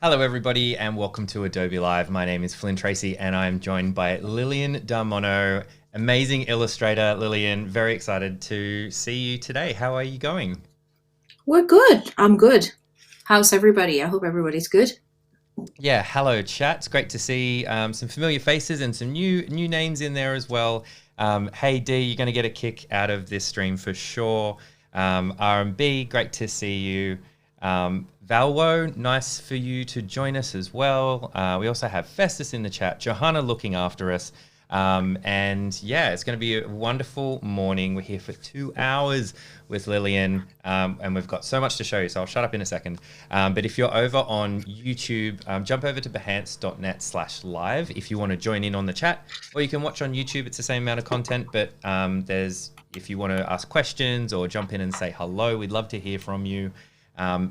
Hello, everybody, and welcome to Adobe Live. My name is Flynn Tracy, and I'm joined by Lilian Darmono, amazing illustrator. Lilian, very excited to see you today. How are you going? We're good. I'm good. How's everybody? I hope everybody's good. Yeah, hello, chat. It's great to see some familiar faces and some new names in there as well. Hey, D, you're going to get a kick out of this stream for sure. R&B, great to see you. Valwo, nice for you to join us as well. We also have Festus in the chat, Johanna looking after us. And yeah, it's going to be a wonderful morning. We're here for 2 hours with Lilian, and we've got so much to show you, so I'll shut up in a second. But if you're over on YouTube, jump over to behance.net/live if you want to join in on the chat, or you can watch on YouTube. It's the same amount of content, but if you want to ask questions or jump in and say hello, we'd love to hear from you.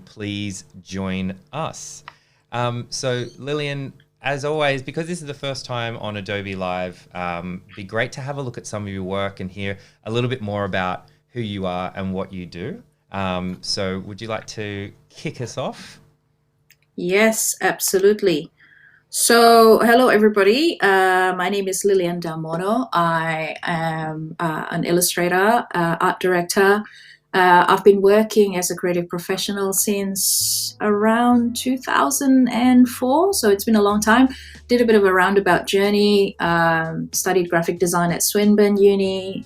Please join us. So Lilian, as always, because this is the first time on Adobe Live, be great to have a look at some of your work and hear a little bit more about who you are and what you do. So would you like to kick us off? Yes, absolutely. So, hello everybody. My name is Lilian Darmono. I am an illustrator, art director. I've been working as a creative professional since around 2004, so it's been a long time. Did a bit of a roundabout journey, studied graphic design at Swinburne Uni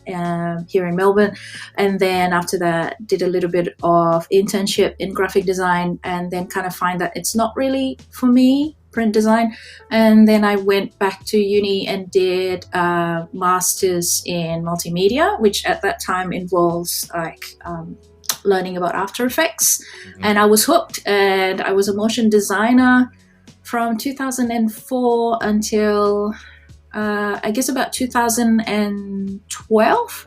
here in Melbourne, and then after that did a little bit of internship in graphic design, and then kind of find that it's not really for me, print design. And then I went back to uni and did a master's in multimedia, which at that time involves learning about After Effects. Mm-hmm. And I was hooked, and I was a motion designer from 2004 until I guess about 2012.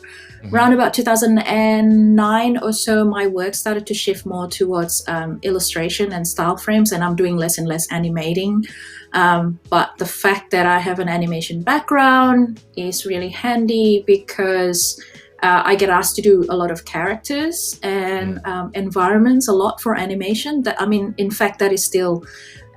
Around about 2009 or so, my work started to shift more towards illustration and style frames, and I'm doing less and less animating. But the fact that I have an animation background is really handy because I get asked to do a lot of characters and environments a lot for animation. In fact, that is still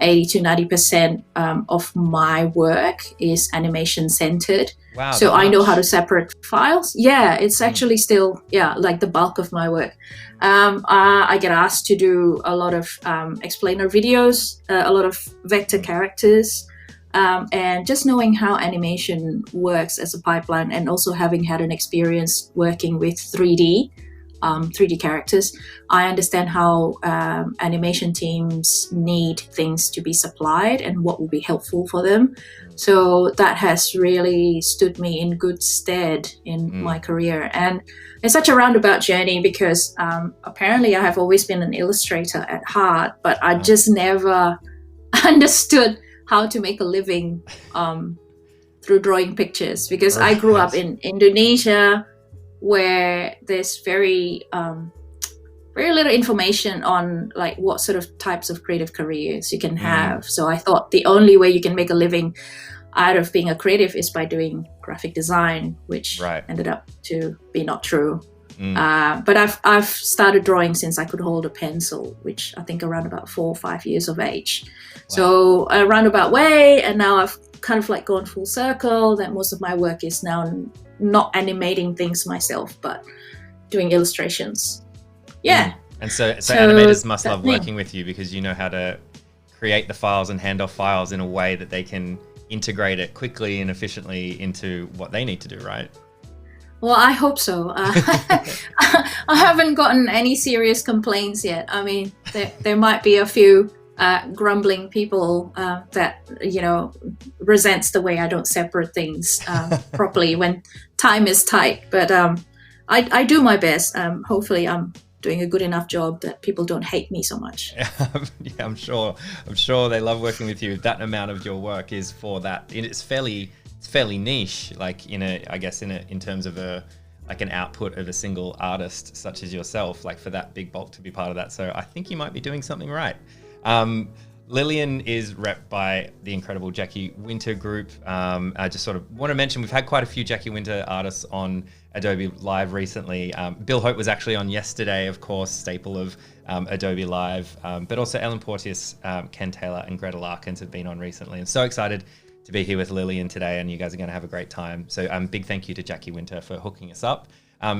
80 to 90% of my work is animation centered. Wow, so that I know much. how to separate files. Yeah, it's actually still, like the bulk of my work. I get asked to do a lot of explainer videos, a lot of vector characters, and just knowing how animation works as a pipeline, and also having had an experience working with 3D characters, I understand how animation teams need things to be supplied and what will be helpful for them. So that has really stood me in good stead in my career. And it's such a roundabout journey because apparently I have always been an illustrator at heart, but I just never understood how to make a living through drawing pictures, because I grew up in Indonesia, where there's very little information on like what sort of types of creative careers you can have. So I thought the only way you can make a living out of being a creative is by doing graphic design, which ended up to be not true. But I've started drawing since I could hold a pencil, which I think around about 4 or 5 years of age. Wow. So a roundabout way, and now I've kind of like gone full circle that most of my work is now not animating things myself, but doing illustrations. Yeah. And so animators must love working with you because you know how to create the files and hand off files in a way that they can integrate it quickly and efficiently into what they need to do, right? Well, I hope so. I haven't gotten any serious complaints yet. I mean, there might be a few grumbling people that resents the way I don't separate things properly when time is tight, but I do my best. Hopefully I'm doing a good enough job that people don't hate me so much. Yeah, I'm sure they love working with you. That amount of your work is for that. It's fairly niche, like in terms of an output of a single artist such as yourself, like for that big bulk to be part of that. So I think you might be doing something right. Lilian is repped by the incredible Jackie Winter Group. I just sort of want to mention we've had quite a few Jackie Winter artists on Adobe Live recently. Bill Hope was actually on yesterday, of course, staple of Adobe Live, but also Ellen Porteous, Ken Taylor, and Greta Larkins have been on recently. I'm so excited to be here with Lilian today, and you guys are going to have a great time. So big thank you to Jackie Winter for hooking us up.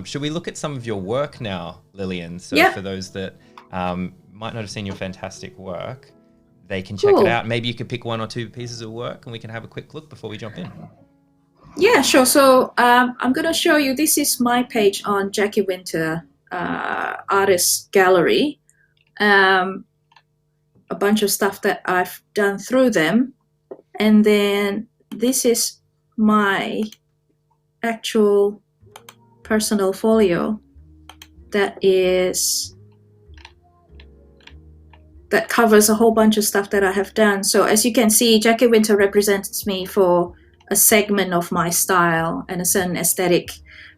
Should we look at some of your work now, Lilian? So for those that might not have seen your fantastic work, they can check it out. Maybe you could pick one or two pieces of work and we can have a quick look before we jump in. Yeah, sure. So I'm going to show you, this is my page on Jackie Winter Artist Gallery. A bunch of stuff that I've done through them. And then this is my actual personal folio that covers a whole bunch of stuff that I have done. So as you can see, Jackie Winter represents me for a segment of my style and a certain aesthetic,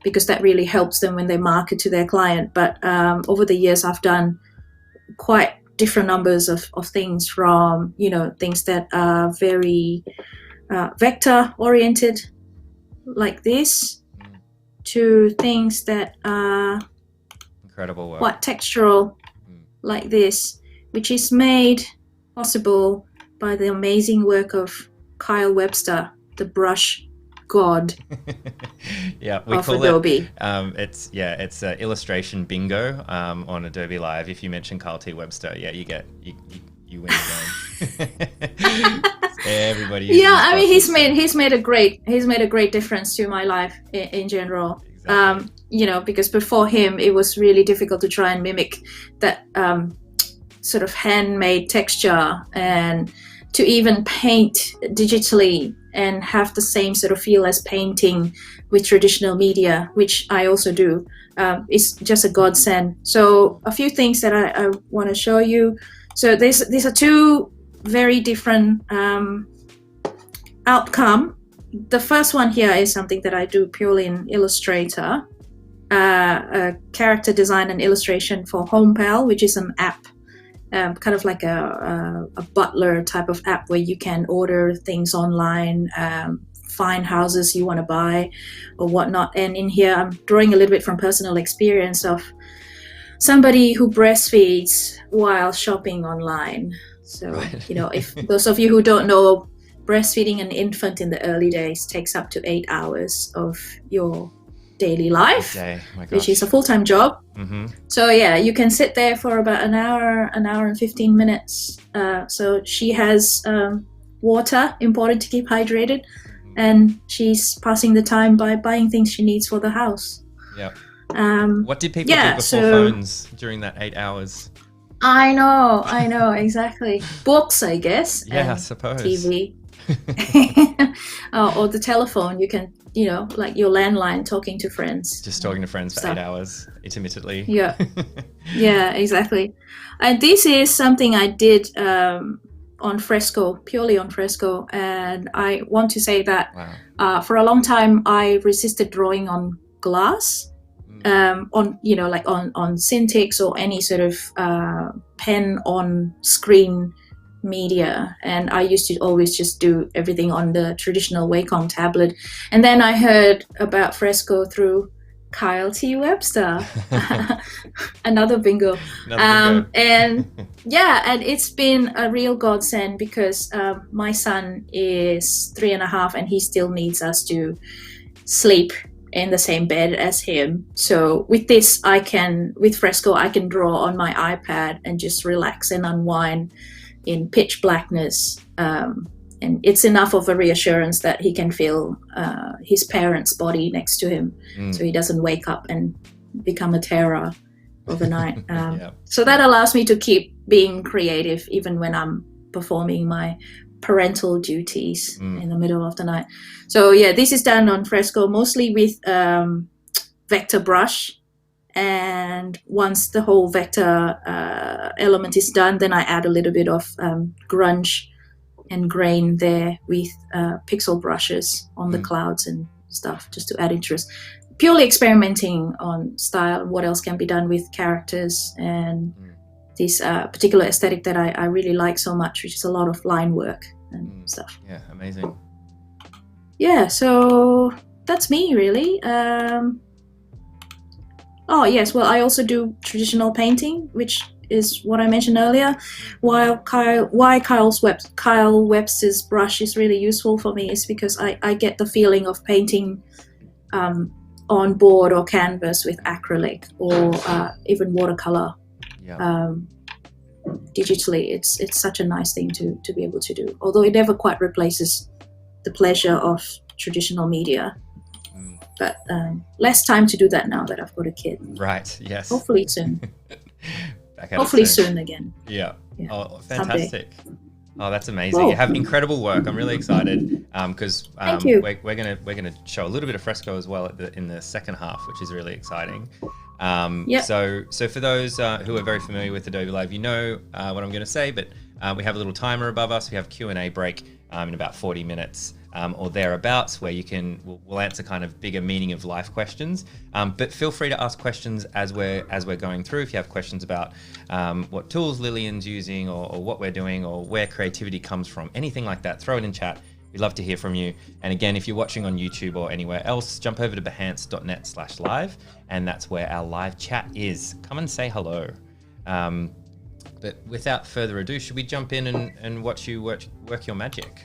because that really helps them when they market to their client. But over the years, I've done quite different numbers of things, from, things that are very vector oriented like this, to things that are incredible work, quite textural like this, which is made possible by the amazing work of Kyle Webster, the brush god. Yeah, we call Adobe. It's illustration bingo on Adobe Live. If you mention Kyle T. Webster, you win the game. Everybody. Yeah, I mean, he's made a great difference to my life in general. Exactly. Because before him, it was really difficult to try and mimic that sort of handmade texture, and to even paint digitally and have the same sort of feel as painting with traditional media, which I also do. It's just a godsend. So a few things that I want to show you. So these are two very different outcome. The first one here is something that I do purely in Illustrator, a character design and illustration for HomePal, which is an app, kind of like a butler type of app where you can order things online, find houses you want to buy or whatnot. And in here, I'm drawing a little bit from personal experience of somebody who breastfeeds while shopping online. So, if those of you who don't know, breastfeeding an infant in the early days takes up to 8 hours of your daily life, which is a full-time job. Mm-hmm. So you can sit there for about an hour and 15 minutes. So she has water, important to keep hydrated, and she's passing the time by buying things she needs for the house. Yeah. What did people do before phones during that 8 hours? I know, exactly. Books, I guess. Yeah, I suppose. TV. Or the telephone. You can, like your landline, talking to friends. Just talking to friends for 8 hours, intermittently. Yeah. Yeah, exactly. And this is something I did on Fresco, purely on Fresco. And I want to say that for a long time, I resisted drawing on glass. On Cintiq or any sort of pen on screen media, and I used to always just do everything on the traditional Wacom tablet. And then I heard about Fresco through Kyle T. Webster, another bingo. And it's been a real godsend, because my son is 3.5 and he still needs us to sleep in the same bed as him. So with this, with Fresco, I can draw on my iPad and just relax and unwind in pitch blackness. And it's enough of a reassurance that he can feel his parents' body next to him, so he doesn't wake up and become a terror overnight. So that allows me to keep being creative even when I'm performing my parental duties in the middle of the night. So this is done on Fresco, mostly with vector brush. And once the whole vector element is done, then I add a little bit of grunge and grain there with pixel brushes on the clouds and stuff, just to add interest. Purely experimenting on style, what else can be done with characters and this particular aesthetic that I really like so much, which is a lot of line work and stuff. Yeah, amazing. Yeah, so that's me really. Oh yes, well I also do traditional painting, which is what I mentioned earlier. Why Kyle Webster's brush is really useful for me is because I get the feeling of painting on board or canvas with acrylic or even watercolor. Yeah. Digitally, it's such a nice thing to be able to do, although it never quite replaces the pleasure of traditional media. But less time to do that now that I've got a kid. Right, yes. Hopefully soon. Soon again. Yeah. Yeah. Oh, fantastic. Someday. Oh, that's amazing. Whoa. You have incredible work. I'm really excited because Thank you. we're gonna show a little bit of Fresco as well in the second half, which is really exciting. Yep. So for those who are very familiar with Adobe Live, you know what I'm going to say, but we have a little timer above us. We have Q&A break in about 40 minutes or thereabouts, where we'll answer kind of bigger meaning of life questions. But feel free to ask questions as we're going through. If you have questions about what tools Lilian's using or what we're doing or where creativity comes from, anything like that, throw it in chat. We'd love to hear from you. And again, if you're watching on YouTube or anywhere else, jump over to behance.net/live, and that's where our live chat is. Come and say hello. But without further ado, should we jump in and watch you work your magic?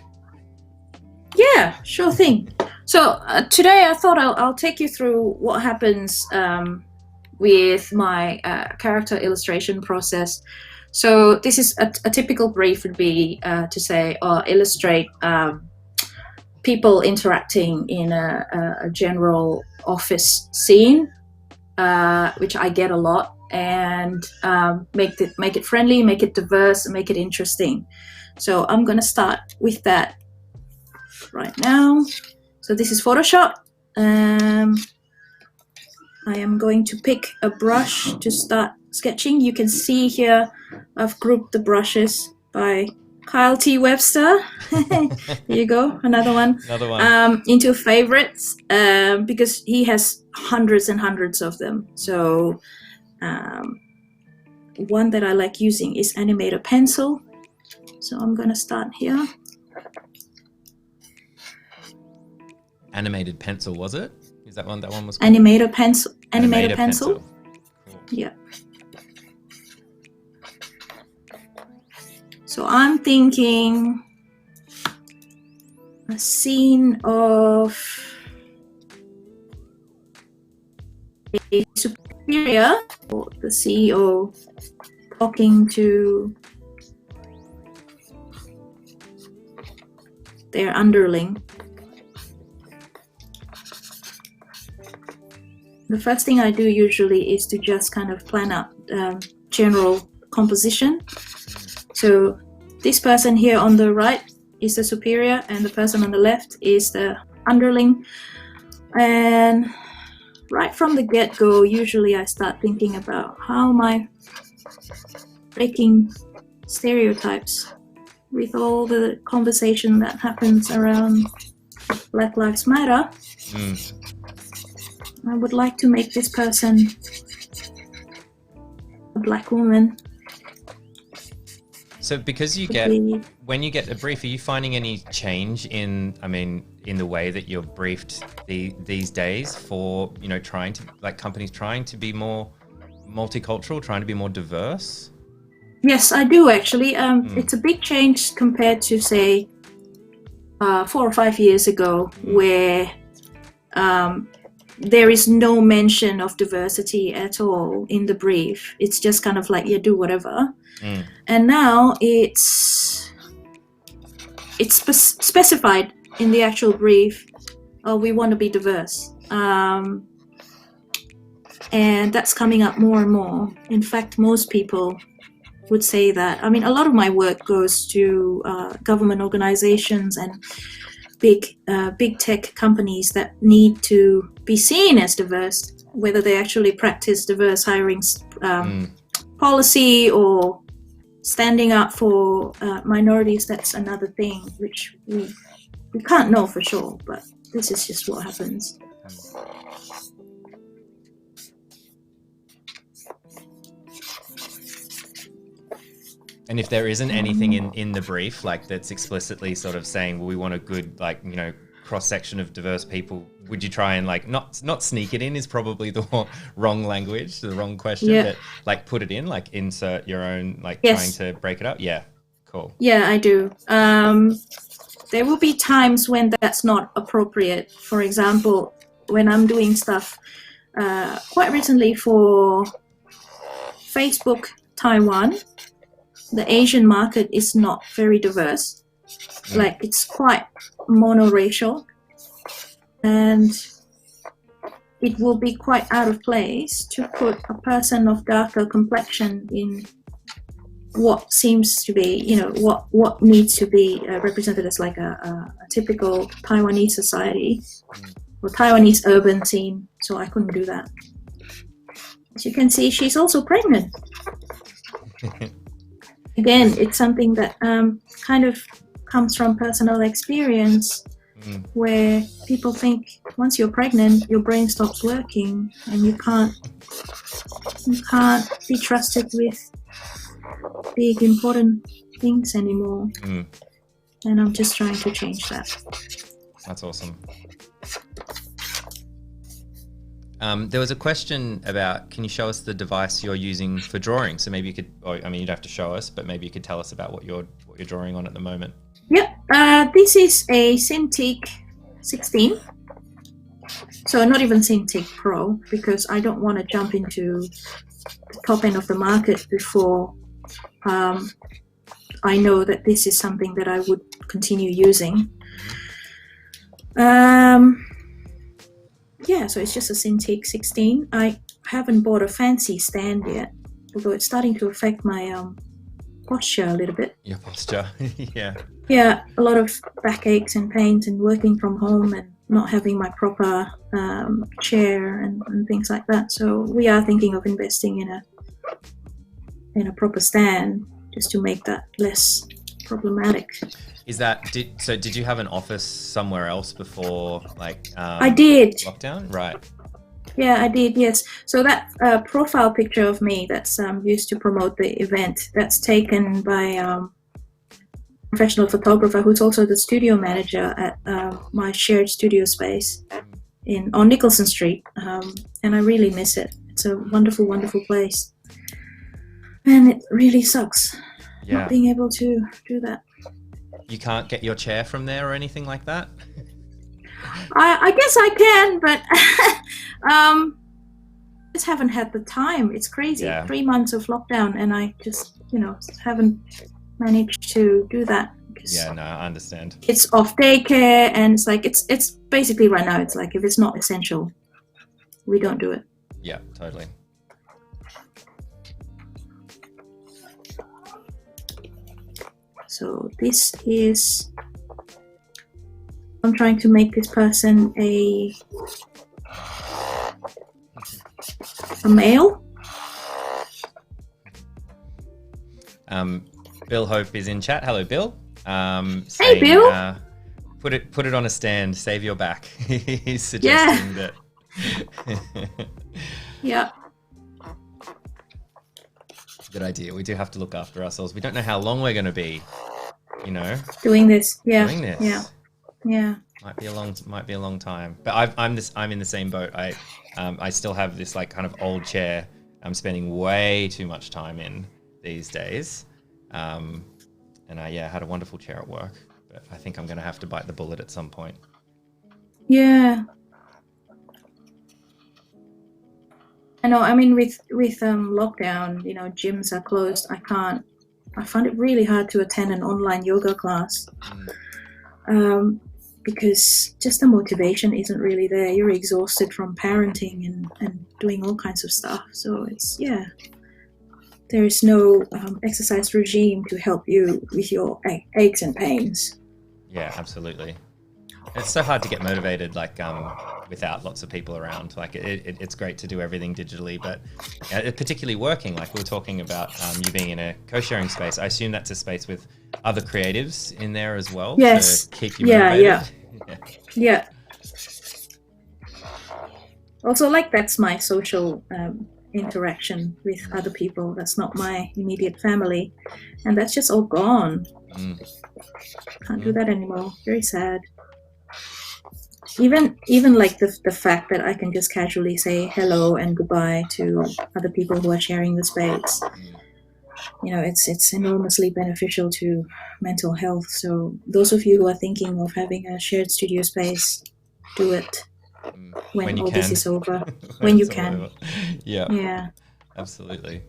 Yeah, sure thing. So today I thought I'll take you through what happens with my character illustration process. So this is a typical brief would be to say or illustrate people interacting in a general office scene, which I get a lot, and make it friendly, make it diverse, and make it interesting. So I'm going to start with that right now. So this is Photoshop. I am going to pick a brush to start sketching. You can see here I've grouped the brushes by Kyle T. Webster. There you go, another one. Into favorites because he has hundreds and hundreds of them. So one that I like using is Animator Pencil. So I'm going to start here. Animated Pencil, was it? Is that one? That one was called? Animator Pencil. Animator Pencil. Cool. Yeah. So I'm thinking a scene of a superior or the CEO talking to their underling. The first thing I do usually is to just kind of plan out general composition. So this person here on the right is the superior and the person on the left is the underling. And right from the get-go, usually I start thinking about how am I breaking stereotypes with all the conversation that happens around Black Lives Matter. I would like to make this person a black woman. So because when you get a brief, are you finding any change in the way that you're briefed these days for, companies trying to be more multicultural, trying to be more diverse? Yes, I do actually. It's a big change compared to say 4 or 5 years ago, where there is no mention of diversity at all in the brief. It's just kind of like, yeah, do whatever. And now it's specified in the actual brief. Oh, we want to be diverse. And that's coming up more and more. In fact, most people would say that. I mean, a lot of my work goes to government organizations and big tech companies that need to be seen as diverse, whether they actually practice diverse hiring policy or standing up for minorities. That's another thing which we can't know for sure, but this is just what happens. And if there isn't anything in the brief, like that's explicitly sort of saying, well, we want a good, like, you know, cross section of diverse people, would you try and like not sneak it in is probably the wrong language, the wrong question, but like put it in, like insert your own, like trying to break it up? Yeah, cool. Yeah, I do. There will be times when that's not appropriate. For example, when I'm doing stuff quite recently for Facebook Taiwan, the Asian market is not very diverse. Like it's quite monoracial, and it will be quite out of place to put a person of darker complexion in what seems to be, you know, what needs to be represented as like a typical Taiwanese society or Taiwanese urban scene. So I couldn't do that. As you can see, she's also pregnant. Again, it's something that kind of comes from personal experience, where people think once you're pregnant, your brain stops working and you can't be trusted with big important things anymore. And I'm just trying to change that. That's awesome. There was a question about, can you show us the device you're using for drawing? So maybe you could, or, I mean, you'd have to show us, but maybe you could tell us about what you're drawing on at the moment. Yep, this is a Cintiq 16. So not even Cintiq Pro, because I don't want to jump into the top end of the market before I know that this is something that I would continue using. Yeah, so it's just a Cintiq 16. I haven't bought a fancy stand yet, although it's starting to affect my posture a little bit. Your posture, yeah. Yeah, a lot of backaches and pains and working from home and not having my proper chair and things like that. So we are thinking of investing in a proper stand just to make that less problematic. Is that, did you have an office somewhere else before, like I did. Lockdown? Right. Yeah, I did, yes. So that profile picture of me that's used to promote the event, that's taken by a professional photographer who's also the studio manager at my shared studio space on Nicholson Street. And I really miss it. It's a wonderful, wonderful place. And it really sucks not being able to do that. You can't get your chair from there or anything like that? I guess I can, but just haven't had the time. It's crazy. 3 months of lockdown, and I just, haven't managed to do that. Yeah, no, I understand. It's off daycare, and it's like it's basically right now. It's like if it's not essential, we don't do it. Yeah, totally. So this is, I'm trying to make this person a male. Bill Hope is in chat. Hello, Bill. Hey, saying, Bill. Put it on a stand. Save your back. He's suggesting that. Yeah. Good idea. We do have to look after ourselves. We don't know how long we're going to be, doing this. Yeah. Doing this. Yeah. Yeah. Might be a long time. But I'm in the same boat. I still have this like kind of old chair I'm spending way too much time in these days. And I had a wonderful chair at work, but I think I'm going to have to bite the bullet at some point. Yeah. I know. I mean, with lockdown, gyms are closed. I find it really hard to attend an online yoga class because just the motivation isn't really there. You're exhausted from parenting and doing all kinds of stuff. So there is no exercise regime to help you with your aches and pains. Yeah, absolutely. It's so hard to get motivated, like without lots of people around. Like it's great to do everything digitally, but particularly working, like we were talking about you being in a co-sharing space. I assume that's a space with other creatives in there as well. Yes. To keep you motivated. Yeah. Also, like that's my social interaction with other people. That's not my immediate family, and that's just all gone. Can't do that anymore. Very sad. Even like the fact that I can just casually say hello and goodbye to other people who are sharing the space, it's enormously beneficial to mental health. So those of you who are thinking of having a shared studio space, do it when all this is over. When you can. Over. Yeah, absolutely.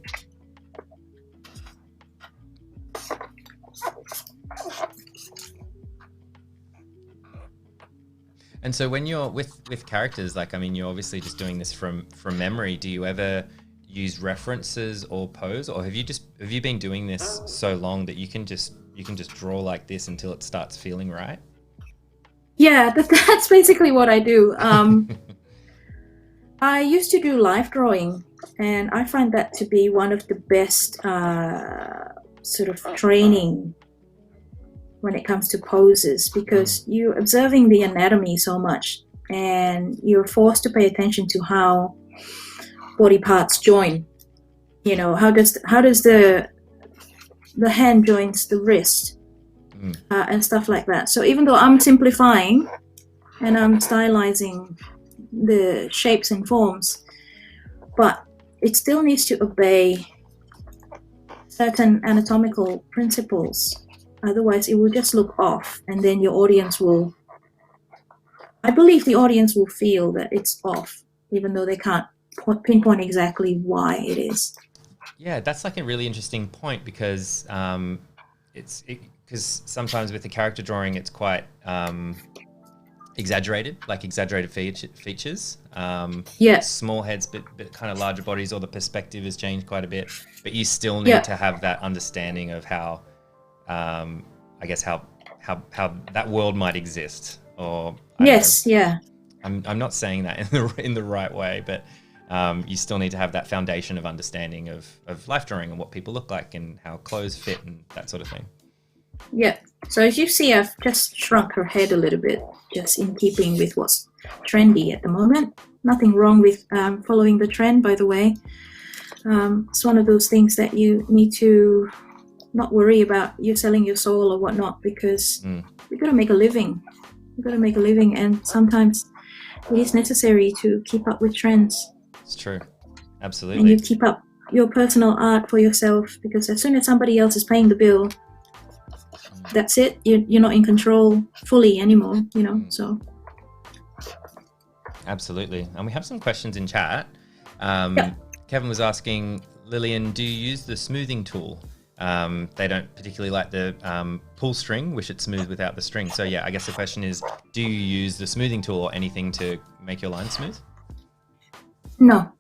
And so when you're with characters, like, I mean, you're obviously just doing this from memory. Do you ever use references or pose, or have you been doing this so long that you can just draw like this until it starts feeling right? Yeah, that's basically what I do. I used to do live drawing, and I find that to be one of the best sort of training when it comes to poses, because you're observing the anatomy so much, and you're forced to pay attention to how body parts join. How does the hand joins the wrist, and stuff like that. So even though I'm simplifying and I'm stylizing the shapes and forms, but it still needs to obey certain anatomical principles. Otherwise, it will just look off, and then your audience I believe the audience will feel that it's off, even though they can't pinpoint exactly why it is. Yeah, that's like a really interesting point, because because sometimes with the character drawing, it's quite exaggerated features. Small heads, but kind of larger bodies, or the perspective has changed quite a bit. But you still need to have that understanding of how, I guess how that world might exist. Or I'm not saying that in the right way, but you still need to have that foundation of understanding of life drawing and what people look like and how clothes fit and that sort of thing. Yeah. So as you see, I've just shrunk her head a little bit, just in keeping with what's trendy at the moment. Nothing wrong with following the trend, by the way. It's one of those things that you need to not worry about you selling your soul or whatnot, because we've got to make a living. And sometimes it is necessary to keep up with trends. It's true. Absolutely. And you keep up your personal art for yourself, because as soon as somebody else is paying the bill, that's it. You're not in control fully anymore, so. Absolutely. And we have some questions in chat. Kevin was asking, Lilian, do you use the smoothing tool? They don't particularly like the pull string, wish it smooth without the string. So yeah, I guess the question is, do you use the smoothing tool or anything to make your line smooth? No.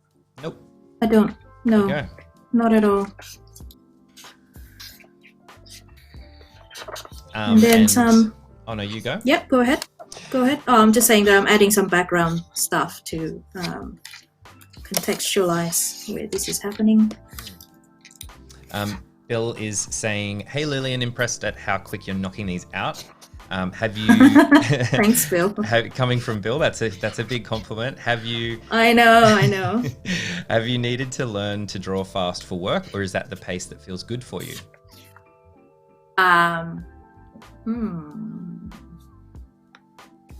Nope. I don't. No. Not at all. And then some. Oh no, you go. Yep, go ahead. Oh, I'm just saying that I'm adding some background stuff to contextualize where this is happening. Bill is saying, "Hey Lilian, impressed at how quick you're knocking these out. Have you?" Thanks, Bill. Coming from Bill, that's a big compliment. Have you? I know. Have you needed to learn to draw fast for work, or is that the pace that feels good for you?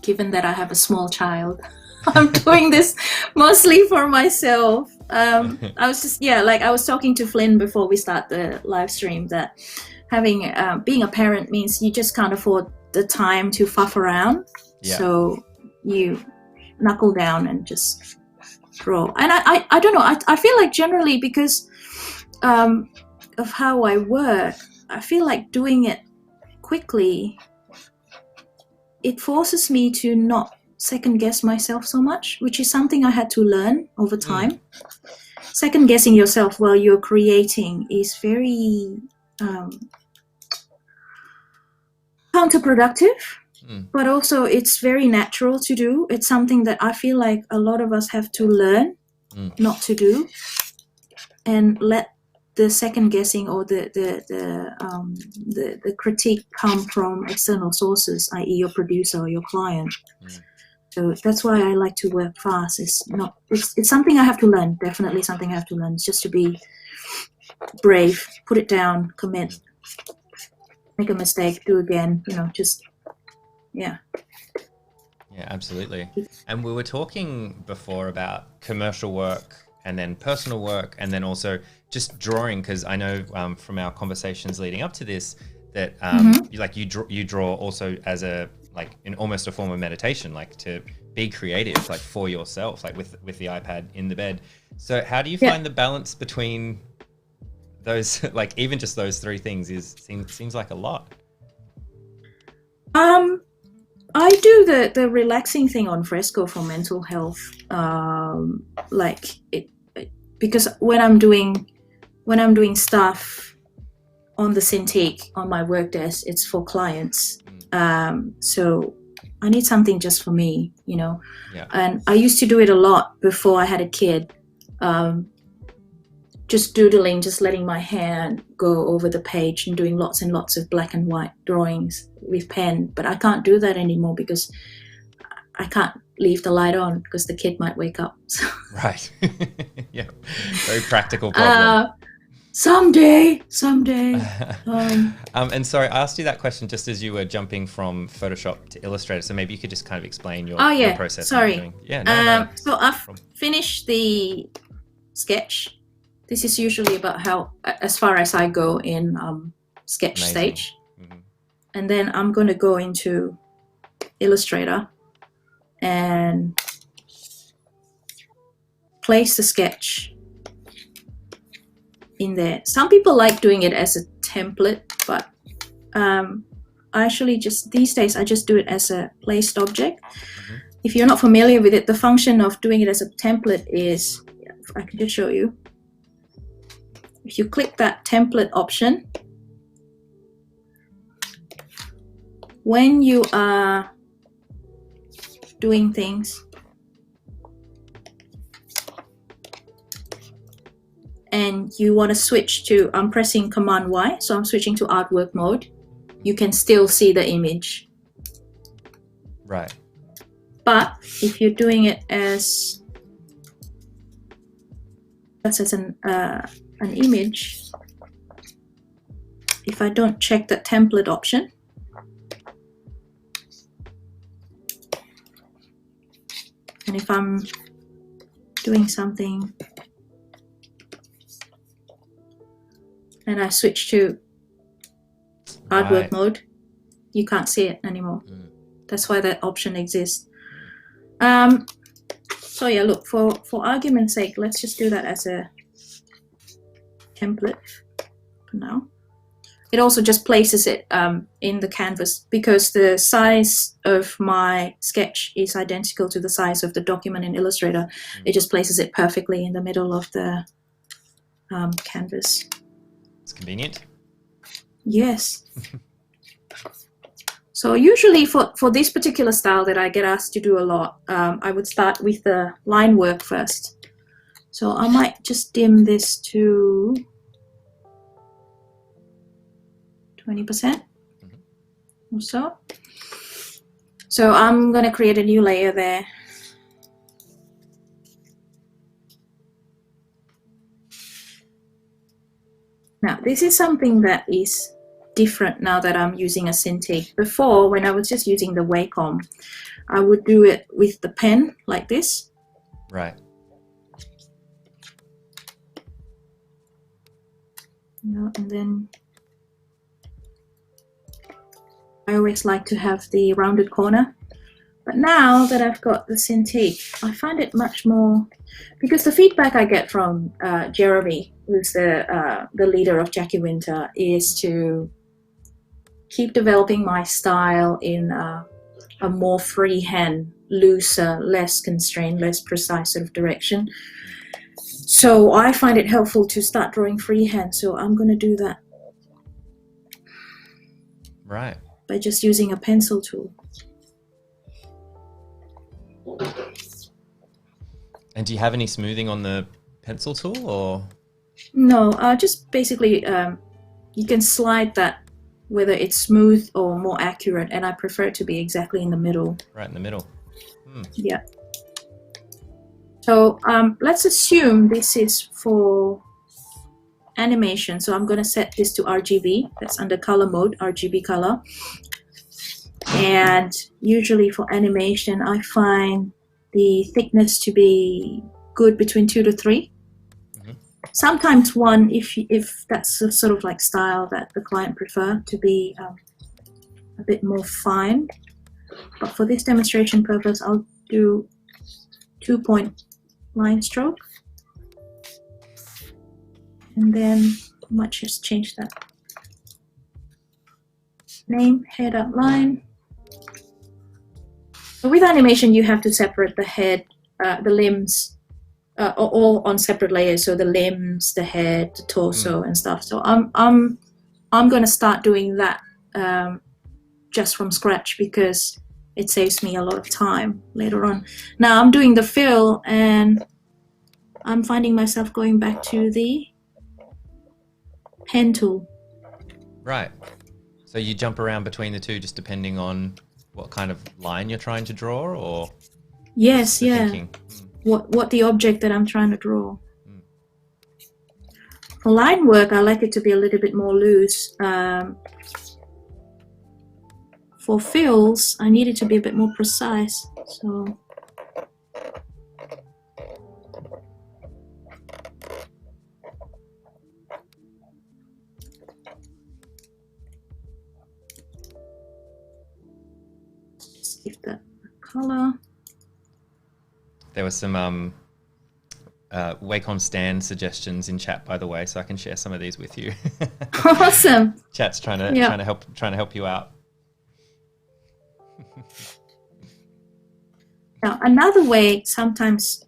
Given that I have a small child, I'm doing this mostly for myself. I was just, I was talking to Flynn before we start the live stream, that having being a parent means you just can't afford the time to fuff around. Yeah. So you knuckle down and just draw. And I don't know, I feel like generally, because of how I work, I feel like doing it quickly, it forces me to not second guess myself so much, which is something I had to learn over time. Second guessing yourself while you're creating is very counterproductive, but also it's very natural to do. It's something that I feel like a lot of us have to learn not to do, and let the second guessing or the critique come from external sources, i.e. your producer or your client. So that's why I like to work fast. It's something I have to learn. Definitely something I have to learn. It's just to be brave, put it down, commit, make a mistake, do again. Yeah. Yeah, absolutely. And we were talking before about commercial work and then personal work and then also just drawing, because I know from our conversations leading up to this that you draw also as in almost a form of meditation, like to be creative, like for yourself, like with the iPad in the bed. So how do you find the balance between those, like even just those three things seems like a lot? I do the relaxing thing on Fresco for mental health, because when I'm doing stuff on the Cintiq on my work desk, it's for clients. So I need something just for me, Yeah. And I used to do it a lot before I had a kid. Just doodling, just letting my hand go over the page and doing lots and lots of black and white drawings with pen. But I can't do that anymore because I can't leave the light on because the kid might wake up. Right. Yeah. Very practical problem. Someday. And sorry, I asked you that question just as you were jumping from Photoshop to Illustrator. So maybe you could just kind of explain your process. Sorry. Yeah. No. So I've finished the sketch. This is usually about as far as I go in sketch stage. Mm-hmm. And then I'm going to go into Illustrator and place the sketch in there. Some people like doing it as a template, but I actually these days I just do it as a placed object. Mm-hmm. If you're not familiar with it, the function of doing it as a template is, I can just show you. If you click that template option, when you are doing things and you want to switch to, I'm pressing Command Y, so I'm switching to artwork mode, you can still see the image. Right. But if you're doing it as an image, if I don't check the template option, and if I'm doing something and I switch to artwork mode, you can't see it anymore. That's why that option exists. So yeah, look, for argument's sake, let's just do that as a template for now. It also just places it in the canvas because the size of my sketch is identical to the size of the document in Illustrator. It just places it perfectly in the middle of the canvas. It's convenient. Yes. So usually for this particular style that I get asked to do a lot, I would start with the line work first. So I might just dim this to 20% or so. So I'm going to create a new layer there. Now, this is something that is different now that I'm using a Cintiq. Before, when I was just using the Wacom, I would do it with the pen like this. Right. And then I always like to have the rounded corner. But now that I've got the Cintiq, I find it much more, because the feedback I get from Jeremy, who's the leader of Jackie Winter, is to keep developing my style in a more freehand, looser, less constrained, less precise sort of direction. So I find it helpful to start drawing freehand. So I'm going to do that. Right. By just using a pencil tool. And do you have any smoothing on the pencil tool, or? No, just basically you can slide that whether it's smooth or more accurate, and I prefer it to be exactly in the middle. Right in the middle. Yeah. So let's assume this is for animation. So I'm going to set this to RGB. That's under color mode, RGB color. And usually for animation, I find the thickness to be good between 2 to 3. Sometimes 1 if that's a sort of like style that the client prefer to be a bit more fine. But for this demonstration purpose, I'll do 2-point line stroke. And then I might just change that. Name, head outline. So with animation, you have to separate the head, the limbs, all on separate layers. So the limbs, the head, the torso, and stuff. So I'm going to start doing that just from scratch because it saves me a lot of time later on. Now I'm doing the fill, and I'm finding myself going back to the pen tool. Right. So you jump around between the two just depending on what kind of line you're trying to draw, or? Yes, yeah. What the object that I'm trying to draw. For line work, I like it to be a little bit more loose. For fills, I need it to be a bit more precise. So just give that a color. There was some Wacom stand suggestions in chat, by the way, so I can share some of these with you. Awesome. Chat's trying to help you out. Now, another way, sometimes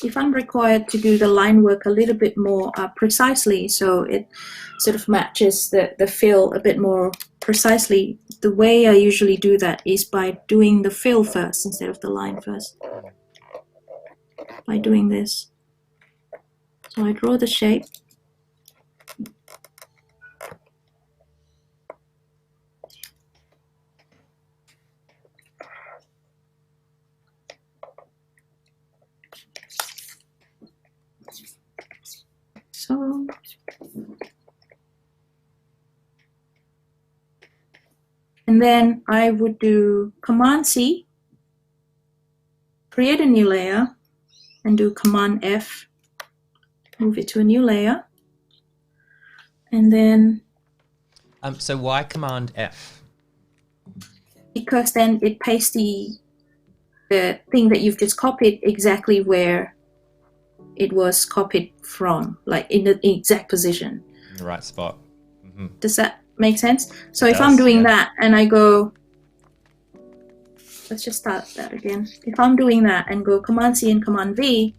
if I'm required to do the line work a little bit more precisely, so it sort of matches the fill a bit more precisely, the way I usually do that is by doing the fill first instead of the line first. By doing this. So I draw the shape. So and then I would do Command C, create a new layer, and do Command F, move it to a new layer, and then. So why Command F? Because then it pastes the thing that you've just copied exactly where it was copied from, like in the exact position. In the right spot. Does that make sense? So if I'm doing that and I go, let's just start that again. If I'm doing that and go Command C and Command V,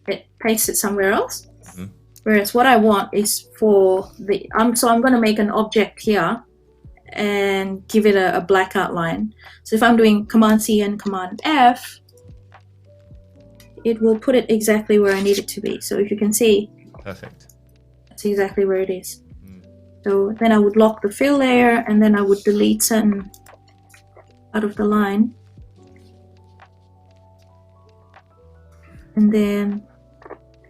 it pastes it somewhere else. Whereas what I want is for the, so I'm going to make an object here and give it a black outline. So if I'm doing Command C and Command F, it will put it exactly where I need it to be. So if you can see, perfect. That's exactly where it is. So then I would lock the fill layer, and then I would delete certain out of the line. And then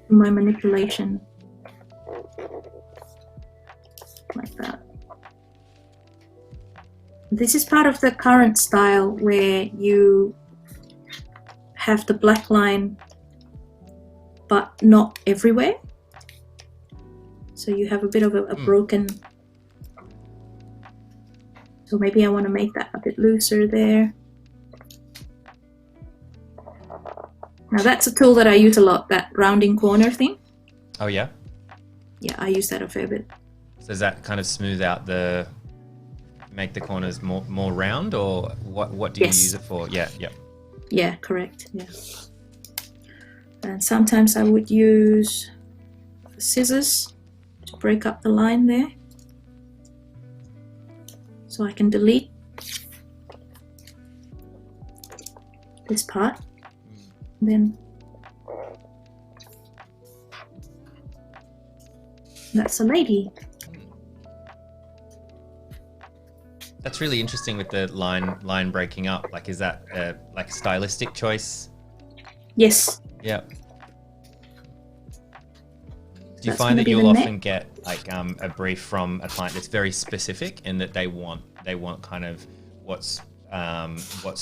do my manipulation like that. This is part of the current style where you have the black line but not everywhere. So you have a bit of a broken, so maybe I want to make that a bit looser there. Now that's a tool that I use a lot, that rounding corner thing. Oh yeah? Yeah, I use that a fair bit. So does that kind of smooth out make the corners more round, or what do you use it for? Yeah, yeah. Yeah, correct, yeah. And sometimes I would use scissors to break up the line there. So I can delete this part. Then that's a lady. That's really interesting with the line breaking up. Like, is that like a stylistic choice? Yes. Yeah. Do you That's find gonna that be you'll the often next. get like a brief from a client that's very specific in that they want kind of what's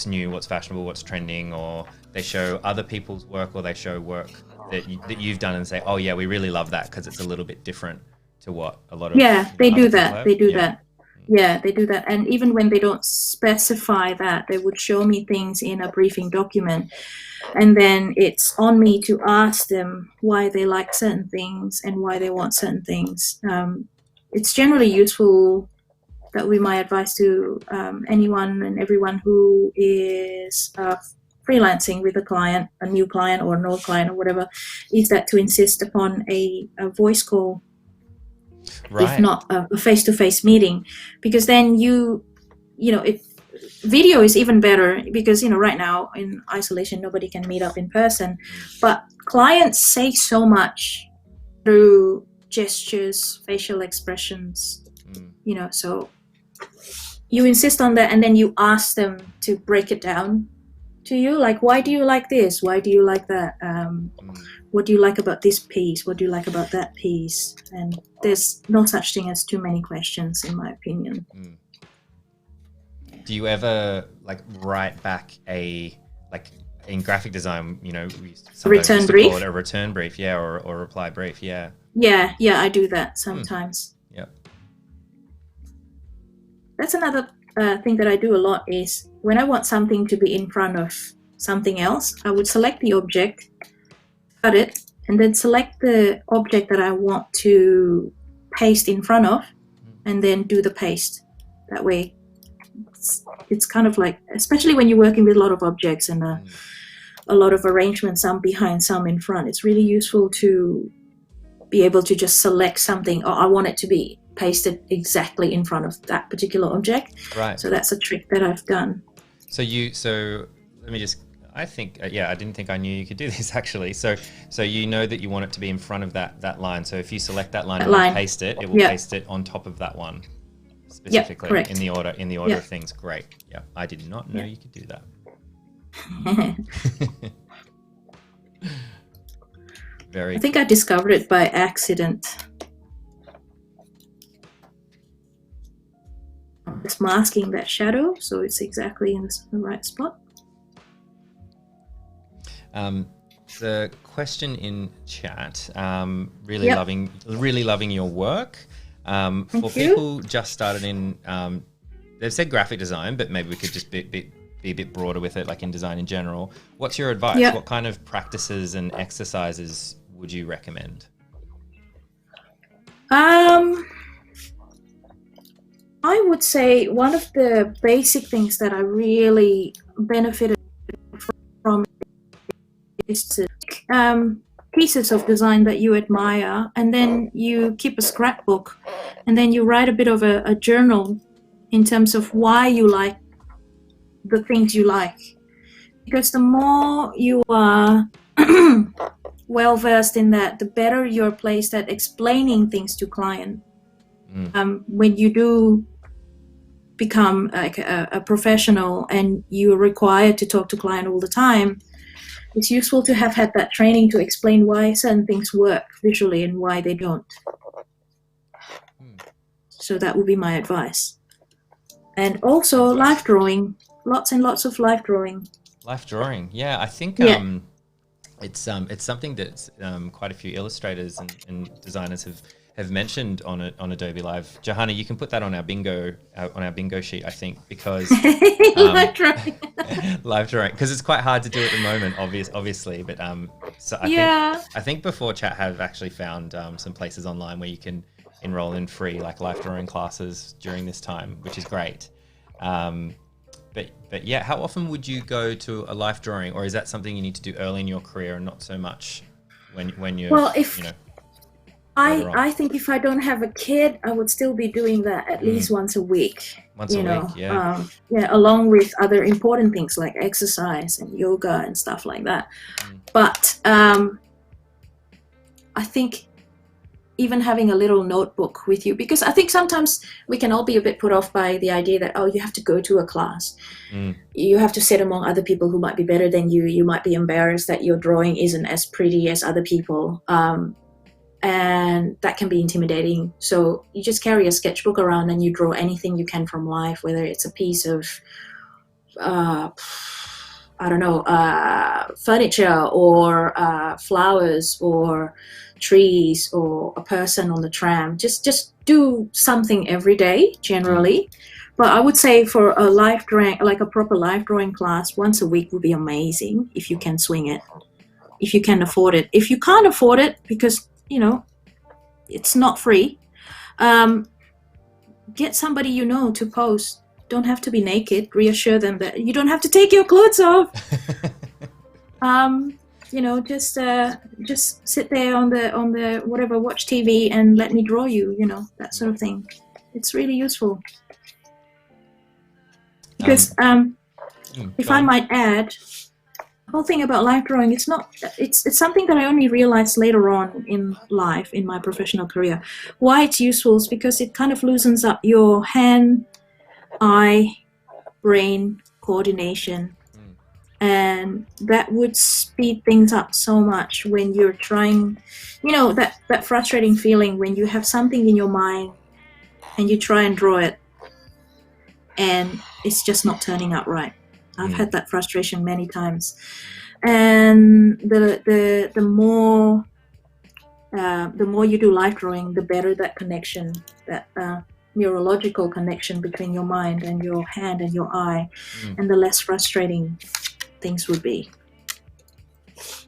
new, what's fashionable, what's trending, or they show other people's work, or they show work that you've done and say, oh yeah, we really love that because it's a little bit different to what a lot of Yeah, they other do people that. have. They do Yeah. that. Yeah, they do that. And even when they don't specify that, they would show me things in a briefing document. And then it's on me to ask them why they like certain things and why they want certain things. It's generally useful. That would be my advice to anyone and everyone who is freelancing with a client, a new client or an old client or whatever, is that to insist upon a voice call, Right. if not a face-to-face meeting, because then if video is even better, because right now in isolation nobody can meet up in person, but clients say so much through gestures, facial expressions, so you insist on that, and then you ask them to break it down to you, like, why do you like this, why do you like that, what do you like about this piece, what do you like about that piece. And there's no such thing as too many questions, in my opinion. Do you ever like write back like in graphic design, we return brief? Call it a return brief, yeah, or a reply brief, yeah. Yeah, I do that sometimes. Yep. That's another thing that I do a lot, is when I want something to be in front of something else, I would select the object, cut it, and then select the object that I want to paste in front of, and then do the paste. That way, it's kind of like, especially when you're working with a lot of objects and a lot of arrangements, some behind, some in front, it's really useful to be able to just select something, or I want it to be pasted exactly in front of that particular object. Right. So that's a trick that I've done. So let me just, I think, I didn't think I knew you could do this actually. So you know that you want it to be in front of that line. So if you select that line and paste it, it will paste it on top of that one specifically, correct. in the order of things. Great. Yeah. I did not know you could do that. I think I discovered it by accident. Just masking that shadow so it's exactly in the right spot. The question in chat, really loving your work. For people just started in, they've said graphic design, but maybe we could just be a bit broader with it, like in design in general. What's your advice? What kind of practices and exercises would you recommend? I would say one of the basic things that I really benefited from is to pieces of design that you admire, and then you keep a scrapbook, and then you write a bit of a journal in terms of why you like the things you like. Because the more you are well versed in that, the better you're placed at explaining things to client. When you do become like a professional and you're required to talk to client all the time, it's useful to have had that training to explain why certain things work visually and why they don't. So that would be my advice. And also life drawing, lots and lots of life drawing. Life drawing, yeah. I think it's something that quite a few illustrators and designers have mentioned on Adobe Live. Johanna, you can put that on our bingo sheet, I think, because live drawing. Live drawing, because it's quite hard to do at the moment, obviously. But I think Before Chat have actually found some places online where you can enroll in free like life drawing classes during this time, which is great. But yeah, how often would you go to a life drawing, or is that something you need to do early in your career and not so much when you're I think if I don't have a kid, I would still be doing that at least once a week. Along with other important things like exercise and yoga and stuff like that. But I think even having a little notebook with you, because I think sometimes we can all be a bit put off by the idea that, oh, you have to go to a class. You have to sit among other people who might be better than you. You might be embarrassed that your drawing isn't as pretty as other people. And that can be intimidating. So you just carry a sketchbook around and you draw anything you can from life, whether it's a piece of, furniture or flowers or trees or a person on the tram. Just do something every day, generally. But I would say for a life drawing, like a proper life drawing class, once a week would be amazing if you can swing it, if you can afford it. If you can't afford it, because, you know, it's not free, get somebody you know to pose. Don't have to be naked. Reassure them that you don't have to take your clothes off. You know, just sit there on the whatever, watch TV and let me draw you, you know, that sort of thing. It's really useful. Because if I might add, the whole thing about life drawing, it's something that I only realized later on in life, in my professional career. Why it's useful is because it kind of loosens up your hand, eye, brain coordination. And that would speed things up so much when you're trying, you know, that frustrating feeling when you have something in your mind and you try and draw it and it's just not turning out right. I've had that frustration many times. And the more you do life drawing, the better that connection, that neurological connection between your mind and your hand and your eye, and the less frustrating things would be.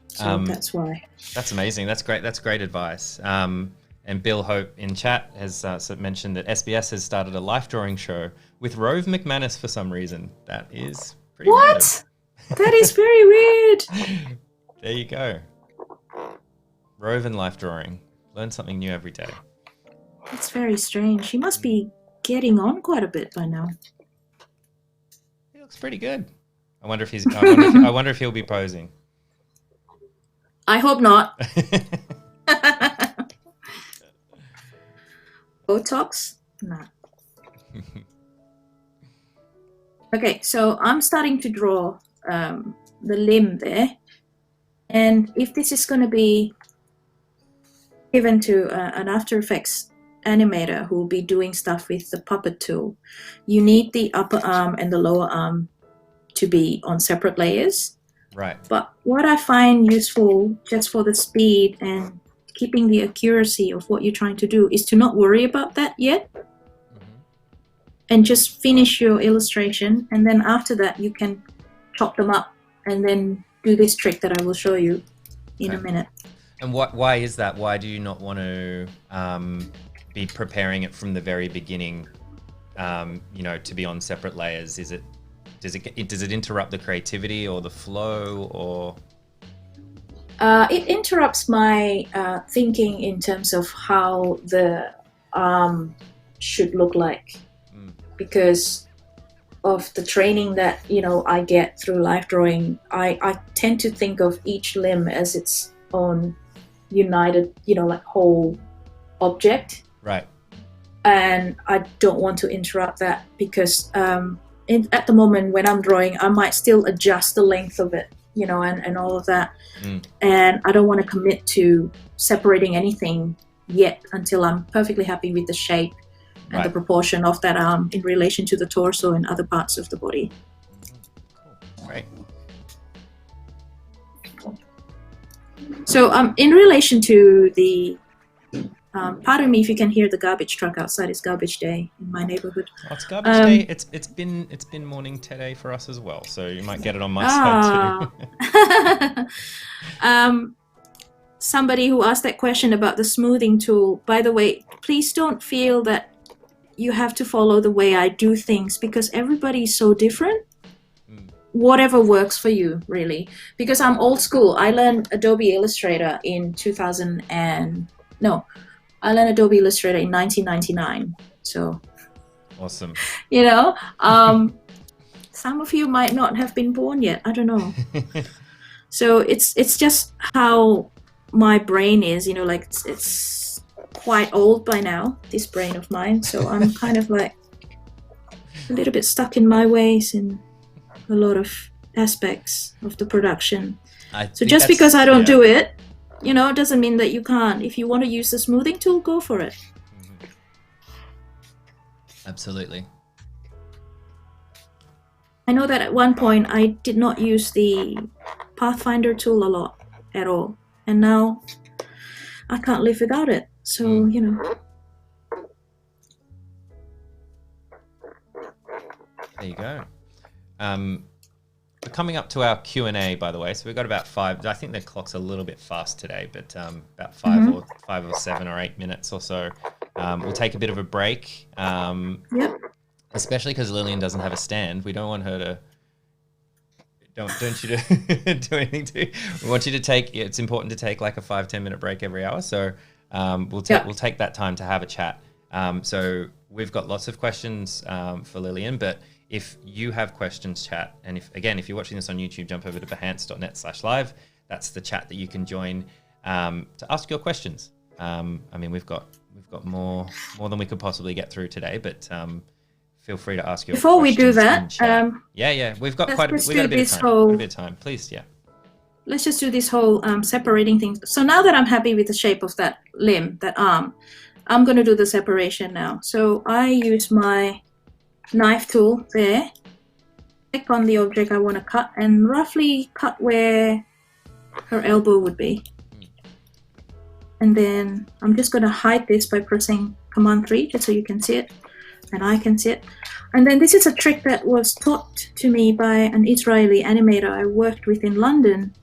So that's why. That's amazing. That's great. That's great advice. And Bill Hope in chat has mentioned that SBS has started a life drawing show with Rove McManus for some reason. That is pretty weird. That is very weird. There you go. Rove and life drawing. Learn something new every day. That's very strange. He must be getting on quite a bit by now. He looks pretty good. I wonder if he'll be posing. I hope not. Botox? No. Okay, so I'm starting to draw the limb there. And if this is going to be given to an After Effects animator who will be doing stuff with the puppet tool, you need the upper arm and the lower arm to be on separate layers. Right. But what I find useful just for the speed and keeping the accuracy of what you're trying to do is to not worry about that yet. And just finish your illustration, and then after that you can chop them up and then do this trick that I will show you in a minute. And why is that? Why do you not want to be preparing it from the very beginning, to be on separate layers? Does it interrupt the creativity or the flow, or? It interrupts my thinking in terms of how the arm should look like. Because of the training that, I get through life drawing, I tend to think of each limb as its own united, whole object. Right. And I don't want to interrupt that because at the moment when I'm drawing, I might still adjust the length of it, and all of that. And I don't want to commit to separating anything yet until I'm perfectly happy with the shape and the proportion of that arm in relation to the torso and other parts of the body. Cool. Great. So in relation to the, pardon me if you can hear the garbage truck outside. It's garbage day in my neighborhood. Oh, it's garbage day. It's been morning today for us as well, so you might get it on my side too. Somebody who asked that question about the smoothing tool, by the way, please don't feel that you have to follow the way I do things, because everybody is so different. Whatever works for you, really. Because I'm old school. I learned Adobe Illustrator in 1999. So awesome. Some of you might not have been born yet. I don't know. So it's just how my brain is, it's quite old by now, this brain of mine, so I'm kind of like a little bit stuck in my ways in a lot of aspects of the production. So just because I don't do it, you know, it doesn't mean that you can't. If you want to use the smoothing tool, go for it. Absolutely. I know that at one point I did not use the Pathfinder tool a lot at all, and now I can't live without it. So, you know. There you go. We're coming up to our Q&A, by the way. So we've got about 5. I think the clock's a little bit fast today, but about 5 or 7 or 8 minutes or so. We'll take a bit of a break. Yep. Especially because Lilian doesn't have a stand. We don't want her to. Don't you to do anything to. We want you to take. It's important to take like a 5-10 minute break every hour. So we'll take that time to have a chat. So we've got lots of questions for Lilian, but if you have questions, chat, and if you're watching this on YouTube, jump over to behance.net/live. That's the chat that you can join to ask your questions. I mean, we've got more than we could possibly get through today, but feel free to ask your questions. Before we do that, we've got a bit of time. Please, yeah. Let's just do this whole separating things. So now that I'm happy with the shape of that limb, that arm, I'm going to do the separation now. So I use my knife tool there, click on the object I want to cut, and roughly cut where her elbow would be. And then I'm just going to hide this by pressing Command 3, just so you can see it and I can see it. And then this is a trick that was taught to me by an Israeli animator I worked with in London,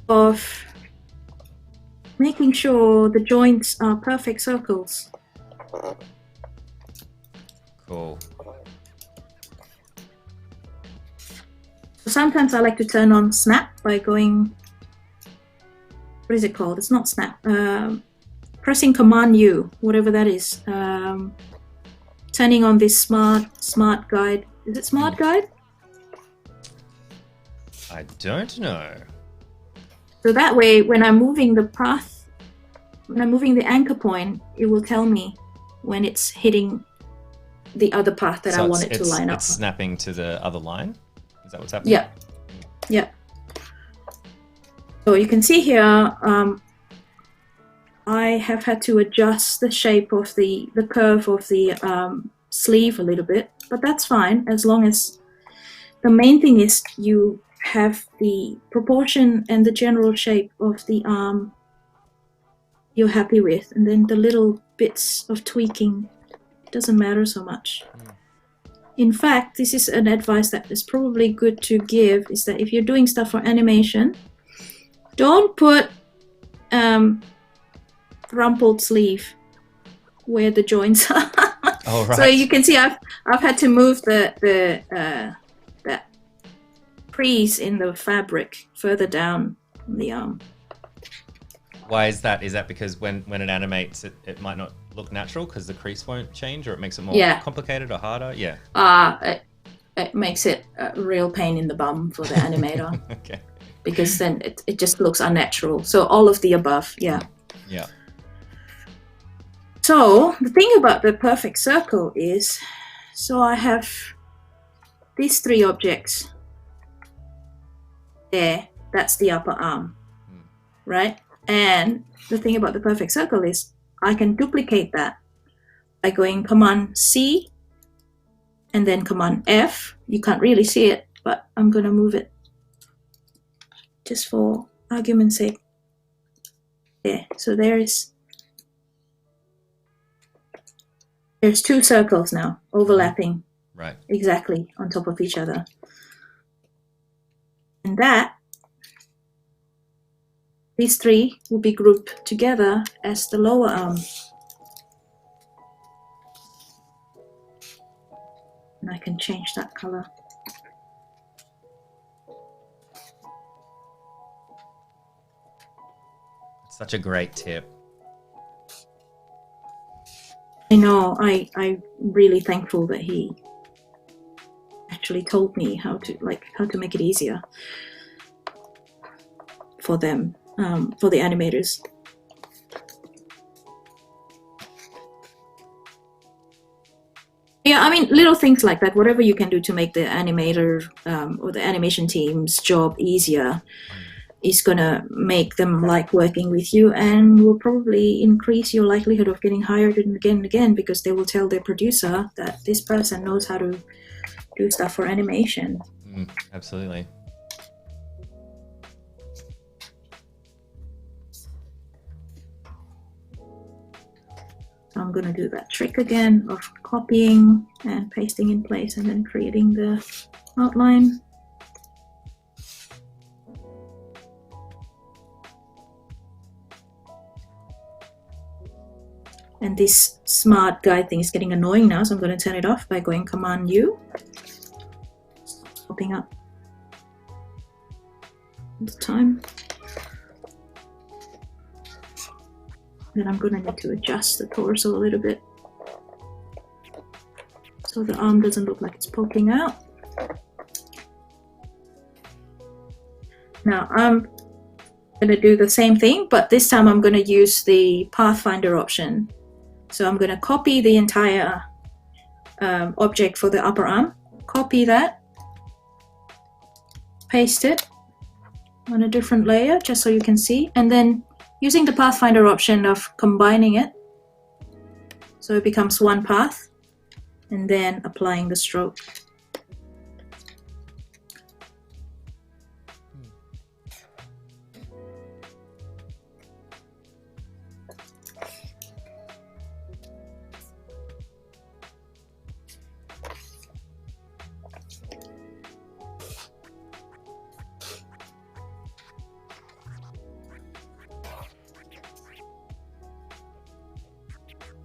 of making sure the joints are perfect circles. Cool. So sometimes I like to turn on snap by going, what is it called? It's not snap. Pressing Command U, whatever that is. Turning on this smart guide. Is it smart guide? I don't know. So that way, when I'm moving the path, when I'm moving the anchor point, it will tell me when it's hitting the other path that I want it to line up. It's snapping to the other line? Is that what's happening? Yeah. Yeah. So you can see here, I have had to adjust the shape of the curve of the sleeve a little bit, but that's fine as long as the main thing is you have the proportion and the general shape of the arm you're happy with, and then the little bits of tweaking doesn't matter so much. In fact, this is an advice that is probably good to give, is that if you're doing stuff for animation, don't put rumpled sleeve where the joints are. Oh, right. So you can see I've had to move that crease in the fabric further down on the arm. Why is that? Is that because when it animates, it might not look natural because the crease won't change, or it makes it more complicated or harder? Yeah. It makes it a real pain in the bum for the animator. Okay. Because then it just looks unnatural. So all of the above, yeah. Yeah. So the thing about the perfect circle is, so I have these 3 objects there. That's the upper arm, right? And the thing about the perfect circle is I can duplicate that by going Command C and then Command F. You can't really see it, but I'm going to move it just for argument's sake. There. So there's 2 circles now overlapping, right, exactly on top of each other. And that, these 3 will be grouped together as the lower arm. And I can change that color. Such a great tip. I know, I'm really thankful that he actually told me how to make it easier for them, for the animators. Yeah, I mean, little things like that, whatever you can do to make the animator or the animation team's job easier is going to make them like working with you, and will probably increase your likelihood of getting hired again and again, because they will tell their producer that this person knows how to do stuff for animation. Absolutely. I'm going to do that trick again of copying and pasting in place and then creating the outline. And this smart guide thing is getting annoying now, so I'm going to turn it off by going Command U. Popping up all the time. Then I'm going to need to adjust the torso a little bit so the arm doesn't look like it's poking out. Now I'm going to do the same thing, but this time I'm going to use the Pathfinder option. So I'm going to copy the entire object for the upper arm, copy that, paste it on a different layer just so you can see, and then using the Pathfinder option of combining it so it becomes one path, and then applying the stroke.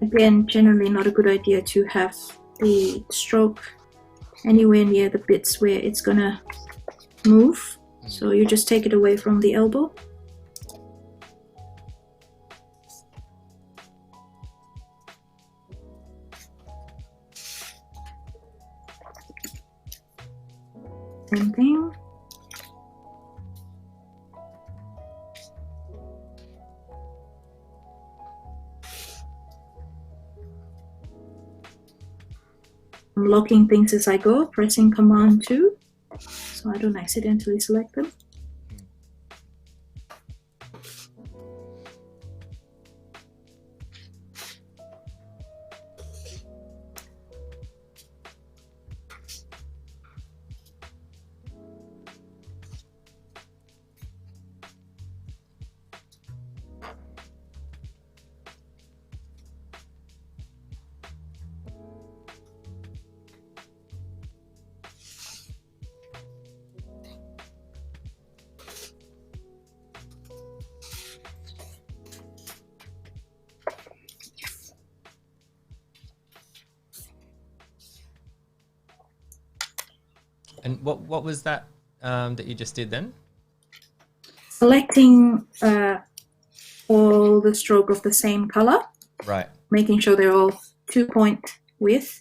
Again, generally not a good idea to have the stroke anywhere near the bits where it's gonna move. So you just take it away from the elbow. Same thing. I'm locking things as I go, pressing Command 2, so I don't accidentally select them. And what was that that you just did then? Selecting all the stroke of the same color. Right. Making sure they're all 2-point width,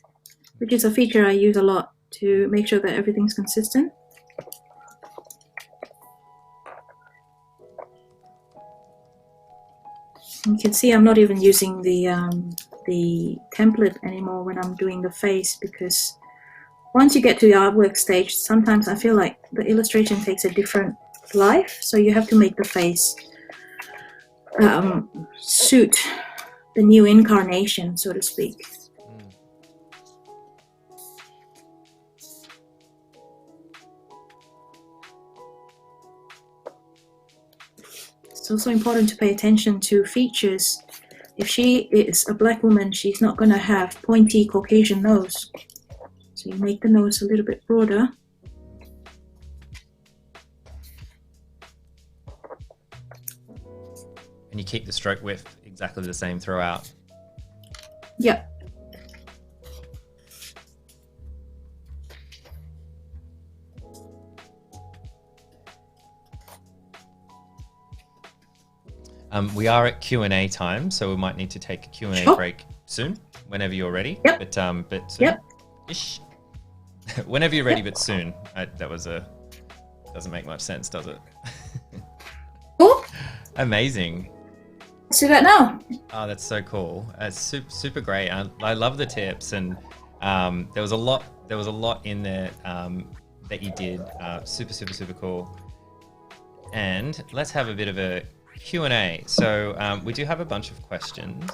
which is a feature I use a lot to make sure that everything's consistent. You can see I'm not even using the template anymore when I'm doing the face, because once you get to the artwork stage, sometimes I feel like the illustration takes a different life, so you have to make the face suit the new incarnation, so to speak. It's also important to pay attention to features. If she is a black woman, she's not going to have pointy Caucasian nose. So you make the nose a little bit broader. And you keep the stroke width exactly the same throughout. Yep. We are at Q&A time, so we might need to take a Q&A Sure. break soon, whenever you're ready. Yep. But soon. Yep. Ish. Whenever you're ready, Yep. but soon. That was doesn't make much sense, does it? Cool. Amazing. Let's do that now. Oh, that's so cool. It's super great. I love the tips, and There was a lot. There was a lot in there that you did. Super cool. And let's have a bit of a Q&A. So we do have a bunch of questions.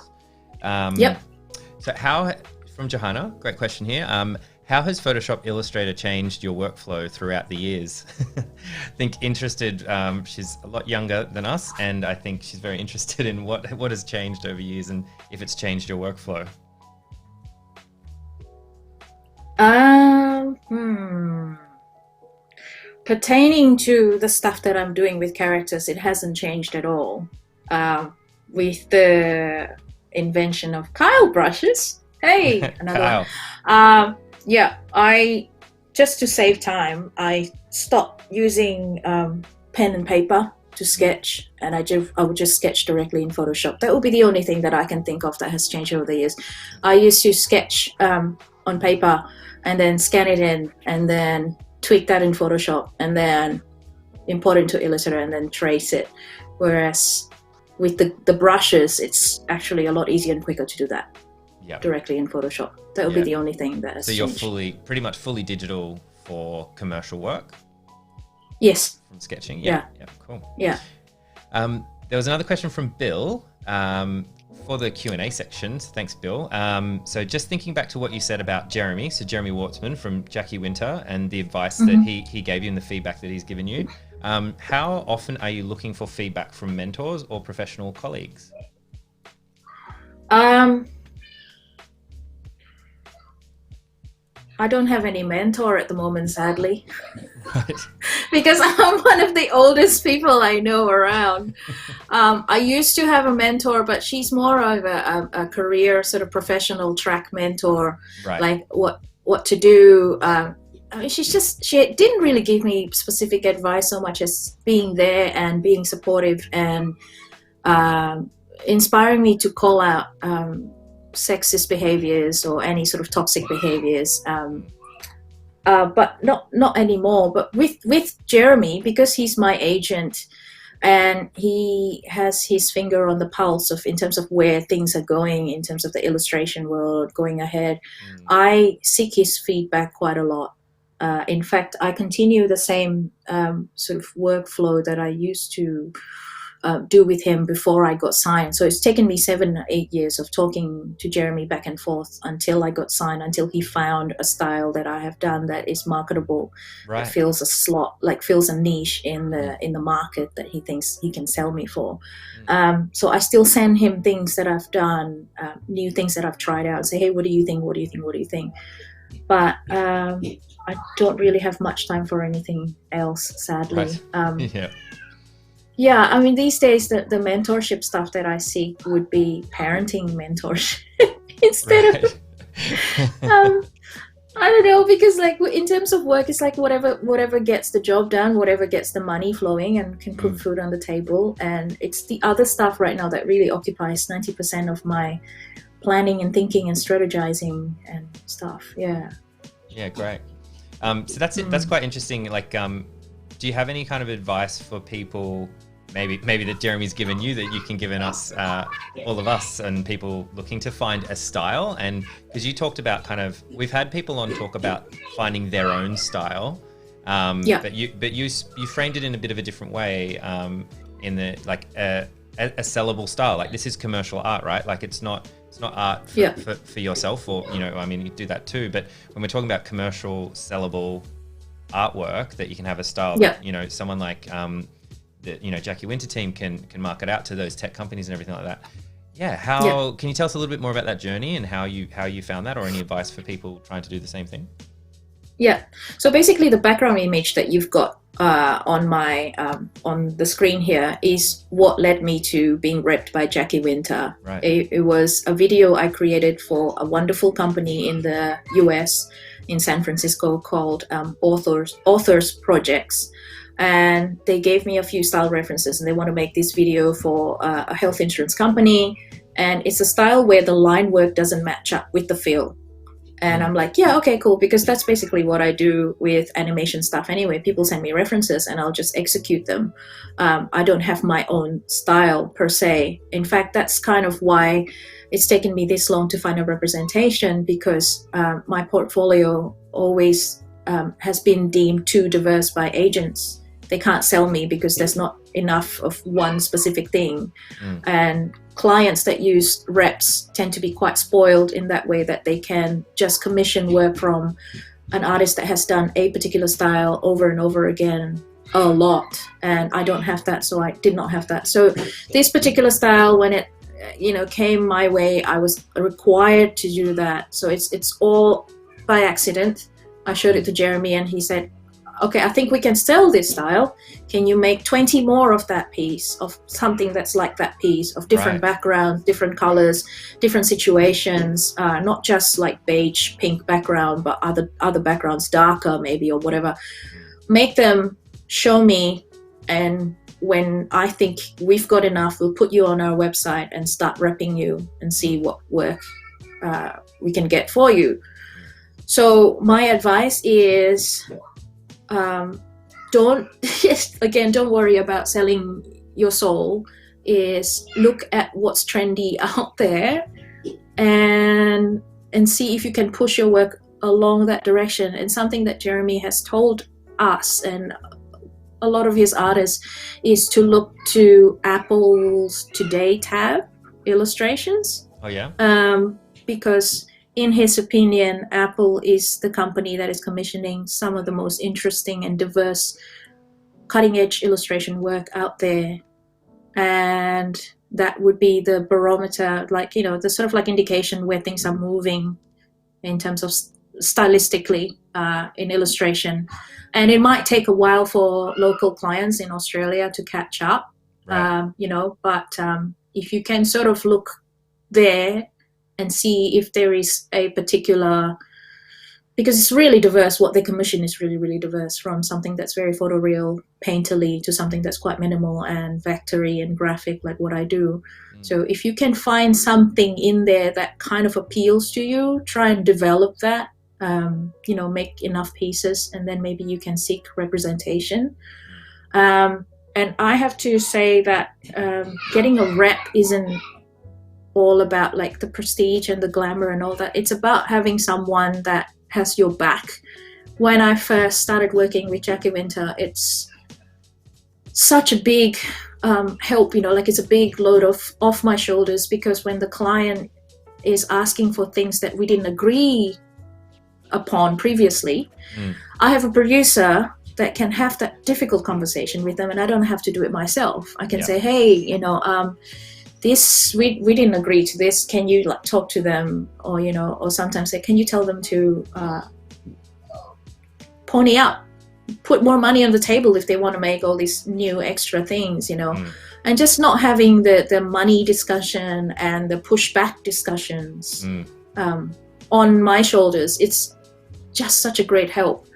Yep. So from Johanna, great question here. How has Photoshop Illustrator changed your workflow throughout the years? I think interested, she's a lot younger than us, and I think she's very interested in what has changed over years and if it's changed your workflow. Pertaining to the stuff that I'm doing with characters, it hasn't changed at all. With the invention of Kyle brushes. Hey, another one. Yeah, just to save time, I stopped using pen and paper to sketch, and I would just sketch directly in Photoshop. That would be the only thing that I can think of that has changed over the years. I used to sketch on paper and then scan it in and then tweak that in Photoshop and then import it into Illustrator and then trace it. Whereas with the brushes, it's actually a lot easier and quicker to do that directly in Photoshop. That would be the only thing that has changed. So you're pretty much fully digital for commercial work? Yes. From sketching? Yeah, cool. Yeah. There was another question from Bill for the Q&A sections. Thanks, Bill. So just thinking back to what you said about Jeremy, so Jeremy Wartzman from Jackie Winter, and the advice that he gave you and the feedback that he's given you. How often are you looking for feedback from mentors or professional colleagues? I don't have any mentor at the moment, sadly. Right. Because I'm one of the oldest people I know around. I used to have a mentor, but she's more of a career sort of professional track mentor, like what to do. I mean, she didn't really give me specific advice so much as being there and being supportive and inspiring me to call out sexist behaviors or any sort of toxic behaviors, but not anymore. But with Jeremy, because he's my agent and he has his finger on the pulse in terms of where things are going in terms of the illustration world going ahead, I seek his feedback quite a lot. In fact, I continue the same sort of workflow that I used to do with him before I got signed. So it's taken me 7 or 8 years of talking to Jeremy back and forth until I got signed, until he found a style that I have done that is marketable, that fills a slot, like fills a niche in the market that he thinks he can sell me for. So I still send him things that I've done, new things that I've tried out, and say, hey, what do you think? What do you think? What do you think? But I don't really have much time for anything else, sadly. Yeah, I mean, these days, the mentorship stuff that I seek would be parenting mentorship instead of, I don't know, because like in terms of work, it's like whatever gets the job done, whatever gets the money flowing and can put food on the table. And it's the other stuff right now that really occupies 90% of my planning and thinking and strategizing and stuff. Yeah, great. So that's it. That's quite interesting. Like, do you have any kind of advice for people, maybe that Jeremy's given you, that you can give in us, all of us and people looking to find a style? And because you talked about we've had people on talk about finding their own style, but you framed it in a bit of a different way, in the like a sellable style. Like, this is commercial art, right? Like, it's not art for yourself, or I mean, you do that too. But when we're talking about commercial sellable artwork, that you can have a style that, someone like the Jackie Winter team can market out to those tech companies and everything like that. Can you tell us a little bit more about that journey and how you found that, or any advice for people trying to do the same thing? So basically, the background image that you've got on the screen here is what led me to being repped by Jackie Winter. It was a video I created for a wonderful company in the US, in San Francisco, called Authors Projects. And they gave me a few style references, and they want to make this video for a health insurance company. And it's a style where the line work doesn't match up with the fill. And I'm like, yeah, okay, cool, because that's basically what I do with animation stuff anyway. People send me references and I'll just execute them. I don't have my own style per se. In fact, that's kind of why it's taken me this long to find a representation, because my portfolio always has been deemed too diverse by agents. They can't sell me because there's not enough of one specific thing. And clients that use reps tend to be quite spoiled in that way, that they can just commission work from an artist that has done a particular style over and over again a lot. And I don't have that, so I did not have that. So this particular style, when it came my way, I was required to do that. So it's all by accident. I showed it to Jeremy and he said, okay, I think we can sell this style. Can you make 20 more of that piece, of something that's like that piece, of different backgrounds, different colors, different situations, not just like beige, pink background, but other backgrounds, darker maybe, or whatever. Make them, show me, and when I think we've got enough, we'll put you on our website and start repping you and see what work we can get for you. So my advice is, don't worry about selling your soul. Is look at what's trendy out there and see if you can push your work along that direction. And something that Jeremy has told us and a lot of his artists is to look to Apple's Today tab illustrations. Oh yeah. Because in his opinion, Apple is the company that is commissioning some of the most interesting and diverse cutting-edge illustration work out there. And that would be the barometer, the sort of like indication where things are moving in terms of stylistically in illustration. And it might take a while for local clients in Australia to catch up, but if you can sort of look there and see if there is a particular, because it's really diverse, what they commission is really, really diverse, from something that's very photoreal, painterly, to something that's quite minimal and vectory and graphic, like what I do. So if you can find something in there that kind of appeals to you, try and develop that, make enough pieces, and then maybe you can seek representation. And I have to say that getting a rep isn't all about like the prestige and the glamour and all that. It's about having someone that has your back. When I first started working with Jackie Winter, it's such a big help, it's a big load off my shoulders, because when the client is asking for things that we didn't agree upon previously, I have a producer that can have that difficult conversation with them, and I don't have to do it myself. I can say, hey, this we didn't agree to this. Can you talk to them, or sometimes say, can you tell them to pony up, put more money on the table if they want to make all these new extra things, and just not having the money discussion and the pushback discussions on my shoulders. It's just such a great help.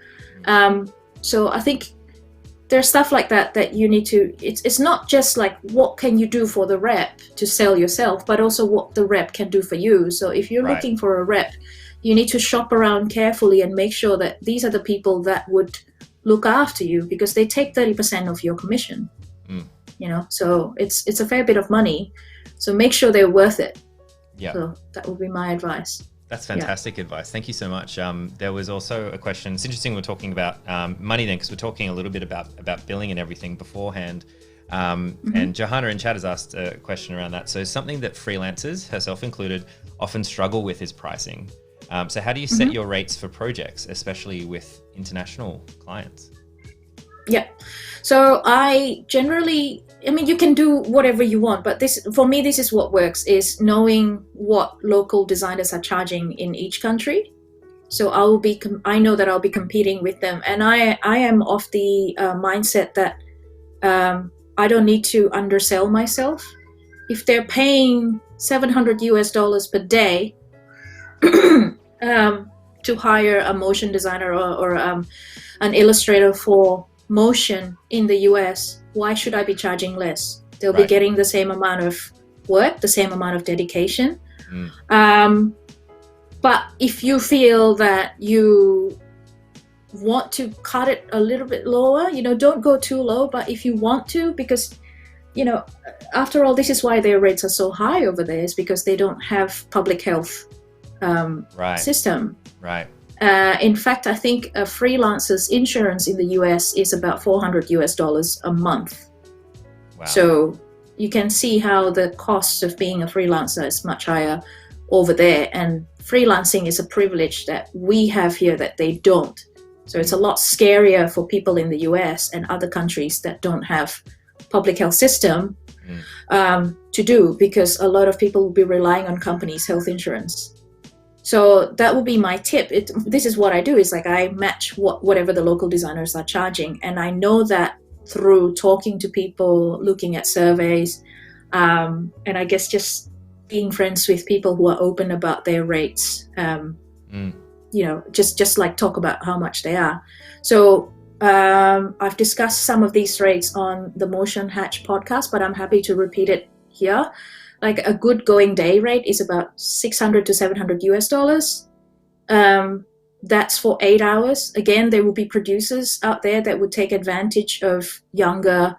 So I think there's stuff like that you need to, it's not just like what can you do for the rep to sell yourself, but also what the rep can do for you. So if you're looking for a rep, you need to shop around carefully and make sure that these are the people that would look after you, because they take 30% of your commission. So it's a fair bit of money. So make sure they're worth it. Yeah. So that would be my advice. That's fantastic advice. Thank you so much. There was also a question. It's interesting we're talking about money then, because we're talking a little bit about billing and everything beforehand. And Johanna in chat has asked a question around that. So something that freelancers, herself included, often struggle with is pricing. So how do you set your rates for projects, especially with international clients? Yeah. So I generally, you can do whatever you want, but for me, this is what works, is knowing what local designers are charging in each country. So I know that I'll be competing with them. And I am of the mindset that I don't need to undersell myself. If they're paying $700 per day to hire a motion designer or an illustrator for motion in the US, why should I be charging less? They'll be getting the same amount of work, the same amount of dedication. But But if you feel that you want to cut it a little bit lower, don't go too low, but if you want to, because after all, this is why their rates are so high over there, is because they don't have public health system. Right. In fact, I think a freelancer's insurance in the US is about $400 a month. Wow. So you can see how the cost of being a freelancer is much higher over there. And freelancing is a privilege that we have here that they don't. So it's a lot scarier for people in the US and other countries that don't have public health system to do, because a lot of people will be relying on companies' health insurance. So that would be my tip. This is what I do, is like I match whatever the local designers are charging. And I know that through talking to people, looking at surveys, and I guess just being friends with people who are open about their rates, just like talk about how much they are. So I've discussed some of these rates on the Motion Hatch podcast, but I'm happy to repeat it here. Like a good going day rate is about $600 to $700. That's for 8 hours. Again, there will be producers out there that would take advantage of younger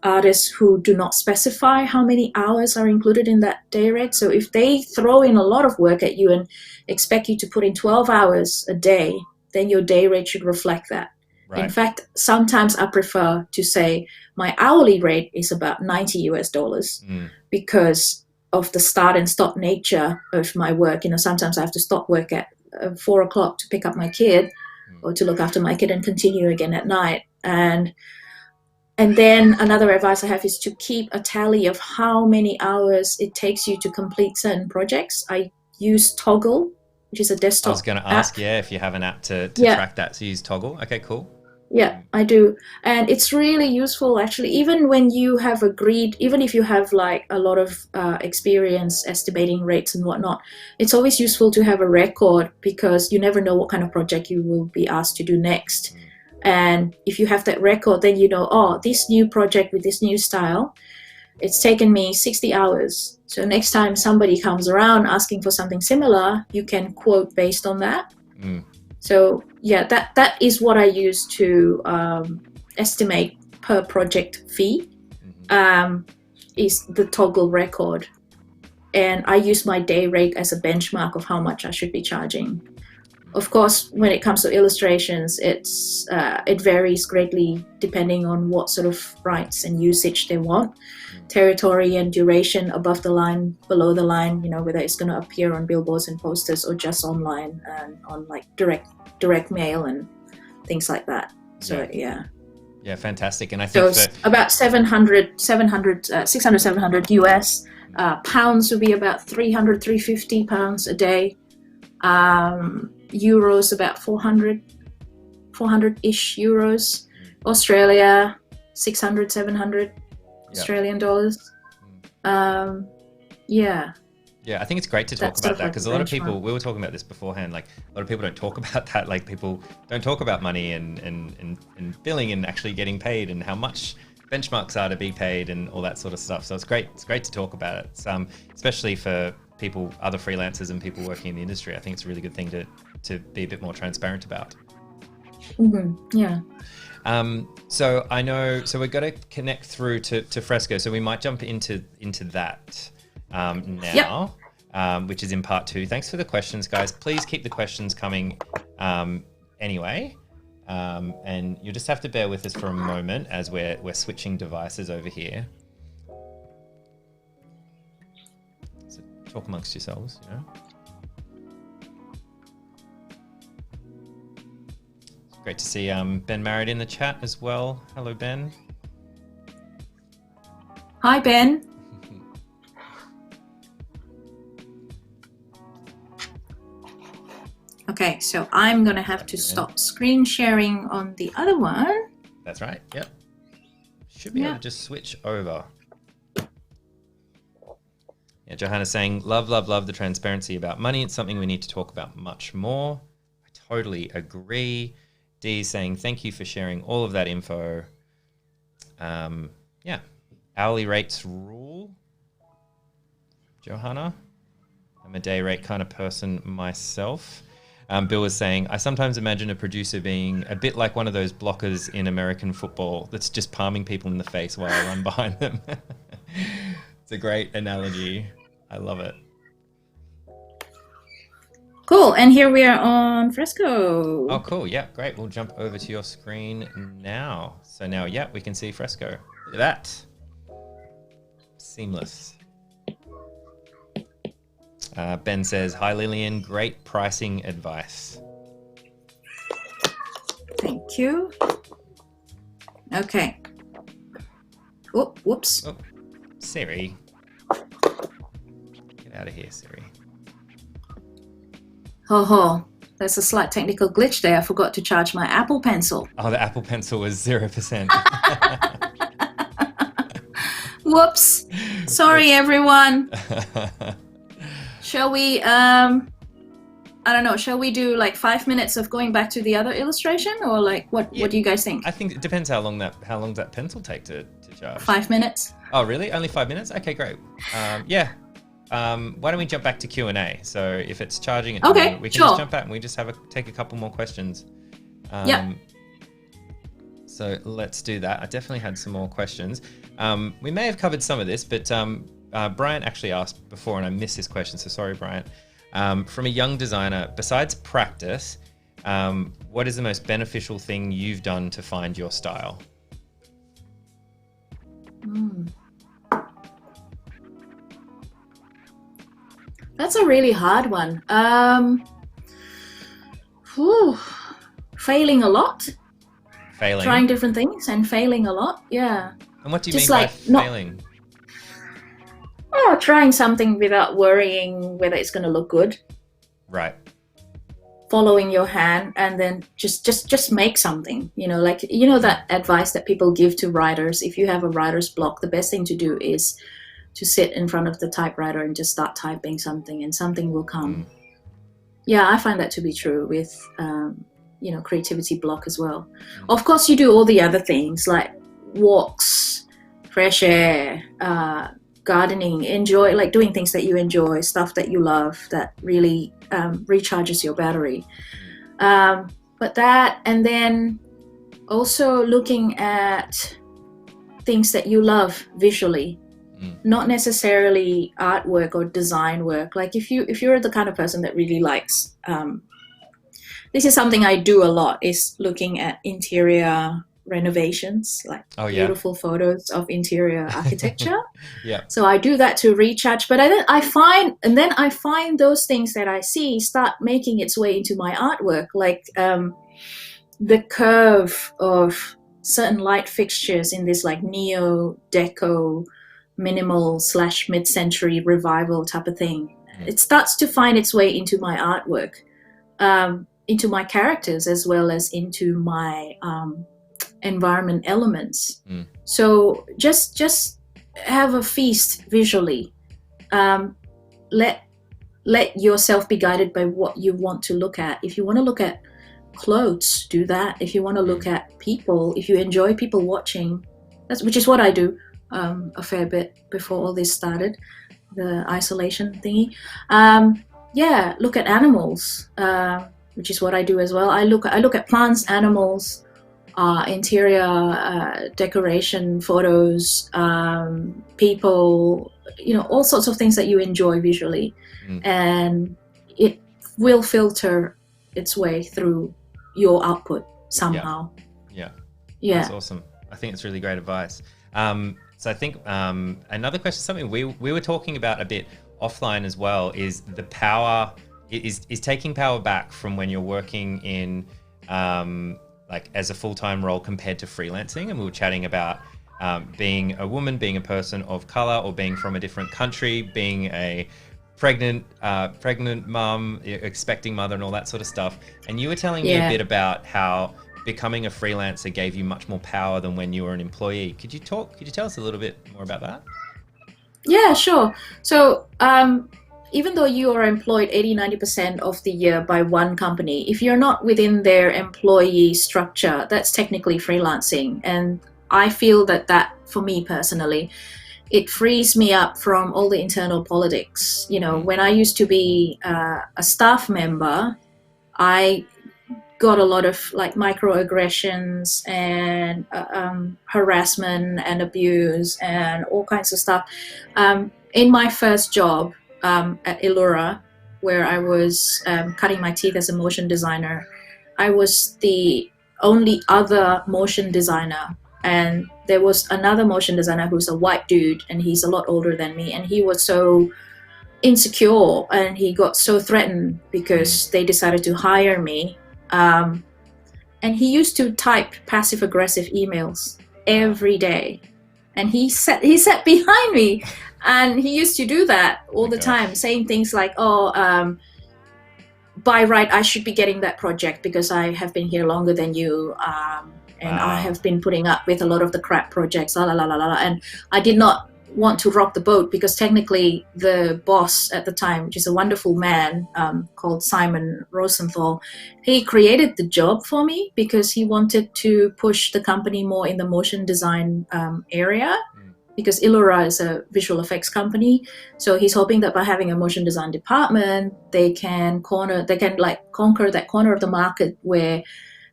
artists who do not specify how many hours are included in that day rate. So if they throw in a lot of work at you and expect you to put in 12 hours a day, then your day rate should reflect that. Right. In fact, sometimes I prefer to say my hourly rate is about $90 because of the start and stop nature of my work. Sometimes I have to stop work at 4 o'clock to pick up my kid or to look after my kid and continue again at night. And then another advice I have is to keep a tally of how many hours it takes you to complete certain projects. I use Toggle, which is a desktop I was going to ask, if you have an app to track that. So use Toggle. Okay, cool. Yeah, I do. And it's really useful, actually, even when you have agreed, even if you have like a lot of experience estimating rates and whatnot, it's always useful to have a record, because you never know what kind of project you will be asked to do next. And if you have that record, then this new project with this new style, it's taken me 60 hours. So next time somebody comes around asking for something similar, you can quote based on that. So that is what I use to estimate per project fee, is the Toggle record. And I use my day rate as a benchmark of how much I should be charging. Of course, when it comes to illustrations, it varies greatly depending on what sort of rights and usage they want, territory and duration, above the line, below the line, whether it's going to appear on billboards and posters or just online and on like direct mail and things like that. So yeah, fantastic. And I think about 600, 700 US. Pounds would be about 300, 350 pounds a day. Euros about 400-ish euros. Australia 600, 700 Australian dollars. I think it's great to talk about that, because a lot of people, we were talking about this beforehand, like a lot of people don't talk about that. Like people don't talk about money and billing and actually getting paid and how much benchmarks are to be paid and all that sort of stuff. So it's great to talk about it, especially for people, other freelancers and people working in the industry. I think it's a really good thing to be a bit more transparent about. So I know, so we're going to connect through to Fresco. So we might jump into that now, which is in part 2. Thanks for the questions, guys. Please keep the questions coming anyway. And you'll just have to bear with us for a moment as we're switching devices over here. So talk amongst yourselves, It's great to see Ben Marriott in the chat as well. Hello, Ben. Hi, Ben. Okay, so I'm going to have to stop screen sharing on the other one. That's right, yep. Should be able to just switch over. Yeah, Johanna's saying, love the transparency about money. It's something we need to talk about much more. I totally agree. Dee's saying, thank you for sharing all of that info. Hourly rates rule. Johanna, I'm a day rate kind of person myself. Bill was saying, I sometimes imagine a producer being a bit like one of those blockers in American football that's just palming people in the face while I run behind them. It's a great analogy. I love it. Cool. And here we are on Fresco. Oh, cool. Yeah, great. We'll jump over to your screen now. So now, yeah, we can see Fresco. Look at that. Seamless. Ben says, hi, Lilian. Great pricing advice. Thank you. Okay. Oh, whoops. Oh, Siri. Get out of here, Siri. Oh, there's a slight technical glitch there. I forgot to charge my Apple Pencil. Oh, the Apple Pencil was 0%. Whoops. Sorry, everyone. Shall we, I don't know, shall we do like 5 minutes of going back to the other illustration, or like what do you guys think? I think it depends how long that pencil take to charge. 5 minutes. Oh, really? Only 5 minutes? Okay, great. Yeah. Why don't we jump back to Q&A? So if it's charging at the moment, we can just jump back and we just take a couple more questions. Yeah. So let's do that. I definitely had some more questions. We may have covered some of this, but Brian actually asked before, and I missed this question, so sorry, Brian. From a young designer, besides practice, what is the most beneficial thing you've done to find your style? That's a really hard one. Failing a lot. Failing? Trying different things and failing a lot, yeah. And what do you mean by failing? Trying something without worrying whether it's going to look good. Right. Following your hand and then just make something. Like that advice that people give to writers. If you have a writer's block, the best thing to do is to sit in front of the typewriter and just start typing something, and something will come. Yeah, I find that to be true with creativity block as well. Of course, you do all the other things like walks, fresh air, gardening, enjoy, like doing things that you enjoy, stuff that you love, that really recharges your battery. But that, and then also looking at things that you love visually, not necessarily artwork or design work. Like if you're the kind of person that really likes, this is something I do a lot, is looking at interior renovations, like beautiful photos of interior architecture. Yeah. So I do that to recharge, but I find those things that I see start making its way into my artwork, like the curve of certain light fixtures in this like neo-deco minimal / mid-century revival type of thing. It starts to find its way into my artwork, into my characters, as well as into my environment elements. So just have a feast visually. Let yourself be guided by what you want to look at. If you want to look at clothes, do that. If you want to look at people, if you enjoy people watching, which is what I do a fair bit before all this started, the isolation thingy. Look at animals, which is what I do as well. I look at plants, animals, interior decoration, photos, people, all sorts of things that you enjoy visually, and it will filter its way through your output somehow. Yeah. That's awesome. I think it's really great advice. So I think another question, something we were talking about a bit offline as well, is the power, is taking power back from when you're working in like as a full-time role compared to freelancing. And we were chatting about being a woman, being a person of color, or being from a different country, being a pregnant mum, expecting mother, and all that sort of stuff. And you were telling me a bit about how becoming a freelancer gave you much more power than when you were an employee. Could you tell us a little bit more about that? Yeah, sure. So even though you are employed 80-90% of the year by one company, if you're not within their employee structure, that's technically freelancing. And I feel that for me personally, it frees me up from all the internal politics. You know, when I used to be a staff member, I got a lot of like microaggressions and harassment and abuse and all kinds of stuff. In my first job at Illura, where I was cutting my teeth as a motion designer, I was the only other motion designer, and there was another motion designer who's a white dude, and he's a lot older than me, and he was so insecure and he got so threatened because they decided to hire me. And he used to type passive aggressive emails every day, and he sat behind me, and he used to do that all the time, saying things like, by right I should be getting that project because I have been here longer than you, and I have been putting up with a lot of the crap projects, and I did not want to rock the boat because technically the boss at the time, which is a wonderful man called Simon Rosenthal, he created the job for me because he wanted to push the company more in the motion design area, because Illura is a visual effects company. So he's hoping that by having a motion design department, they can conquer that corner of the market where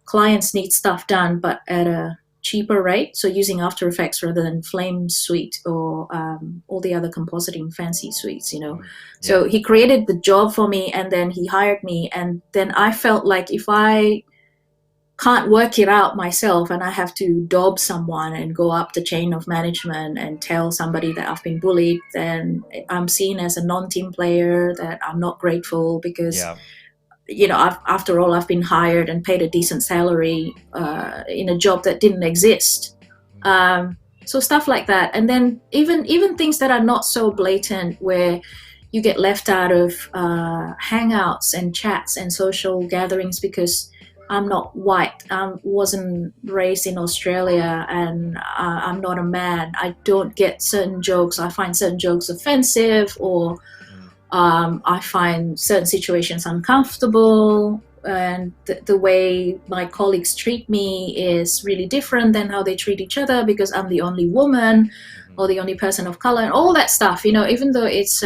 clients need stuff done but at a cheaper rate, so using After Effects rather than Flame Suite or all the other compositing fancy suites, you know. So he created the job for me, and then he hired me, and then I felt like if I can't work it out myself and I have to dob someone and go up the chain of management and tell somebody that I've been bullied, then I'm seen as a non-team player, that I'm not grateful because you know, after all, I've been hired and paid a decent salary in a job that didn't exist. So stuff like that. And then even things that are not so blatant, where you get left out of hangouts and chats and social gatherings because I'm not white, I wasn't raised in Australia, and I'm not a man. I don't get certain jokes. I find certain jokes offensive, or I find certain situations uncomfortable, and the way my colleagues treat me is really different than how they treat each other because I'm the only woman or the only person of color, and all that stuff, you know, even though it's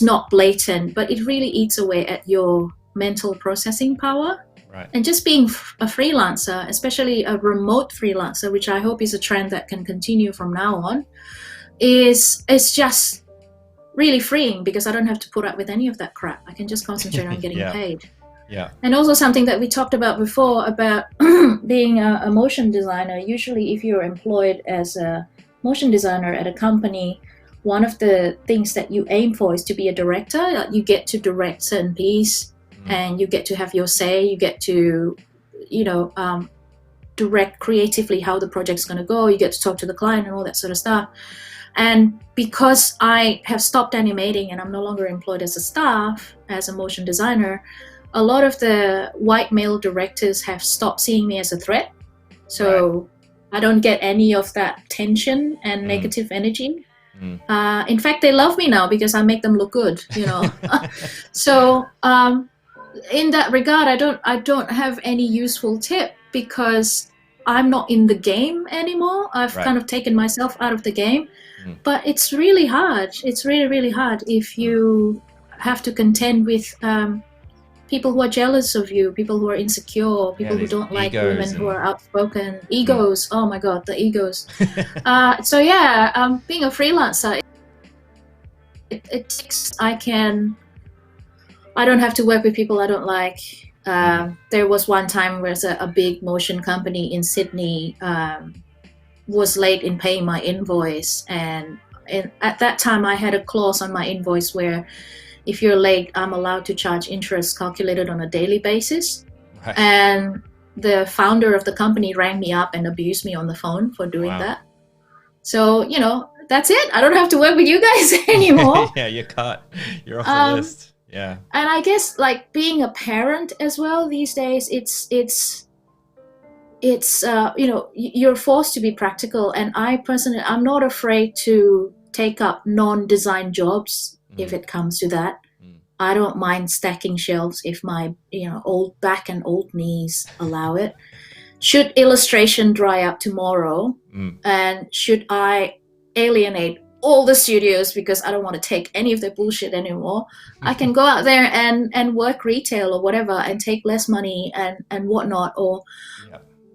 not blatant, but it really eats away at your mental processing power. Right. And just being a freelancer, especially a remote freelancer, which I hope is a trend that can continue from now on, is just really freeing because I don't have to put up with any of that crap. I can just concentrate on getting paid. Yeah. And also something that we talked about before about being a motion designer. Usually if you're employed as a motion designer at a company, one of the things that you aim for is to be a director. You get to direct certain piece, and you get to have your say. You get to, you know, direct creatively how the project's going to go. You get to talk to the client and all that sort of stuff. And because I have stopped animating and I'm no longer employed as a staff, as a motion designer, a lot of the white male directors have stopped seeing me as a threat. So I don't get any of that tension and negative energy. In fact, they love me now because I make them look good, you know. So in that regard, I don't have any useful tip because I'm not in the game anymore. I've kind of taken myself out of the game. But it's really hard. It's really, really hard if you have to contend with people who are jealous of you, people who are insecure, people who don't like women who are outspoken. Egos. Oh my God, the egos. So yeah, being a freelancer, it takes, I don't have to work with people I don't like. There was one time where a big motion company in Sydney was late in paying my invoice, and at that time I had a clause on my invoice where if you're late, I'm allowed to charge interest calculated on a daily basis. And the founder of the company rang me up and abused me on the phone for doing that. So, you know, that's it. I don't have to work with you guys anymore. Yeah, you're cut. You're off the list. Yeah. And I guess like being a parent as well these days, it's you know, you're forced to be practical. And I personally, I'm not afraid to take up non-design jobs if it comes to that. I don't mind stacking shelves if my, you know, old back and old knees allow it. Should illustration dry up tomorrow, and should I alienate all the studios because I don't want to take any of their bullshit anymore. I can go out there and work retail or whatever and take less money and whatnot, or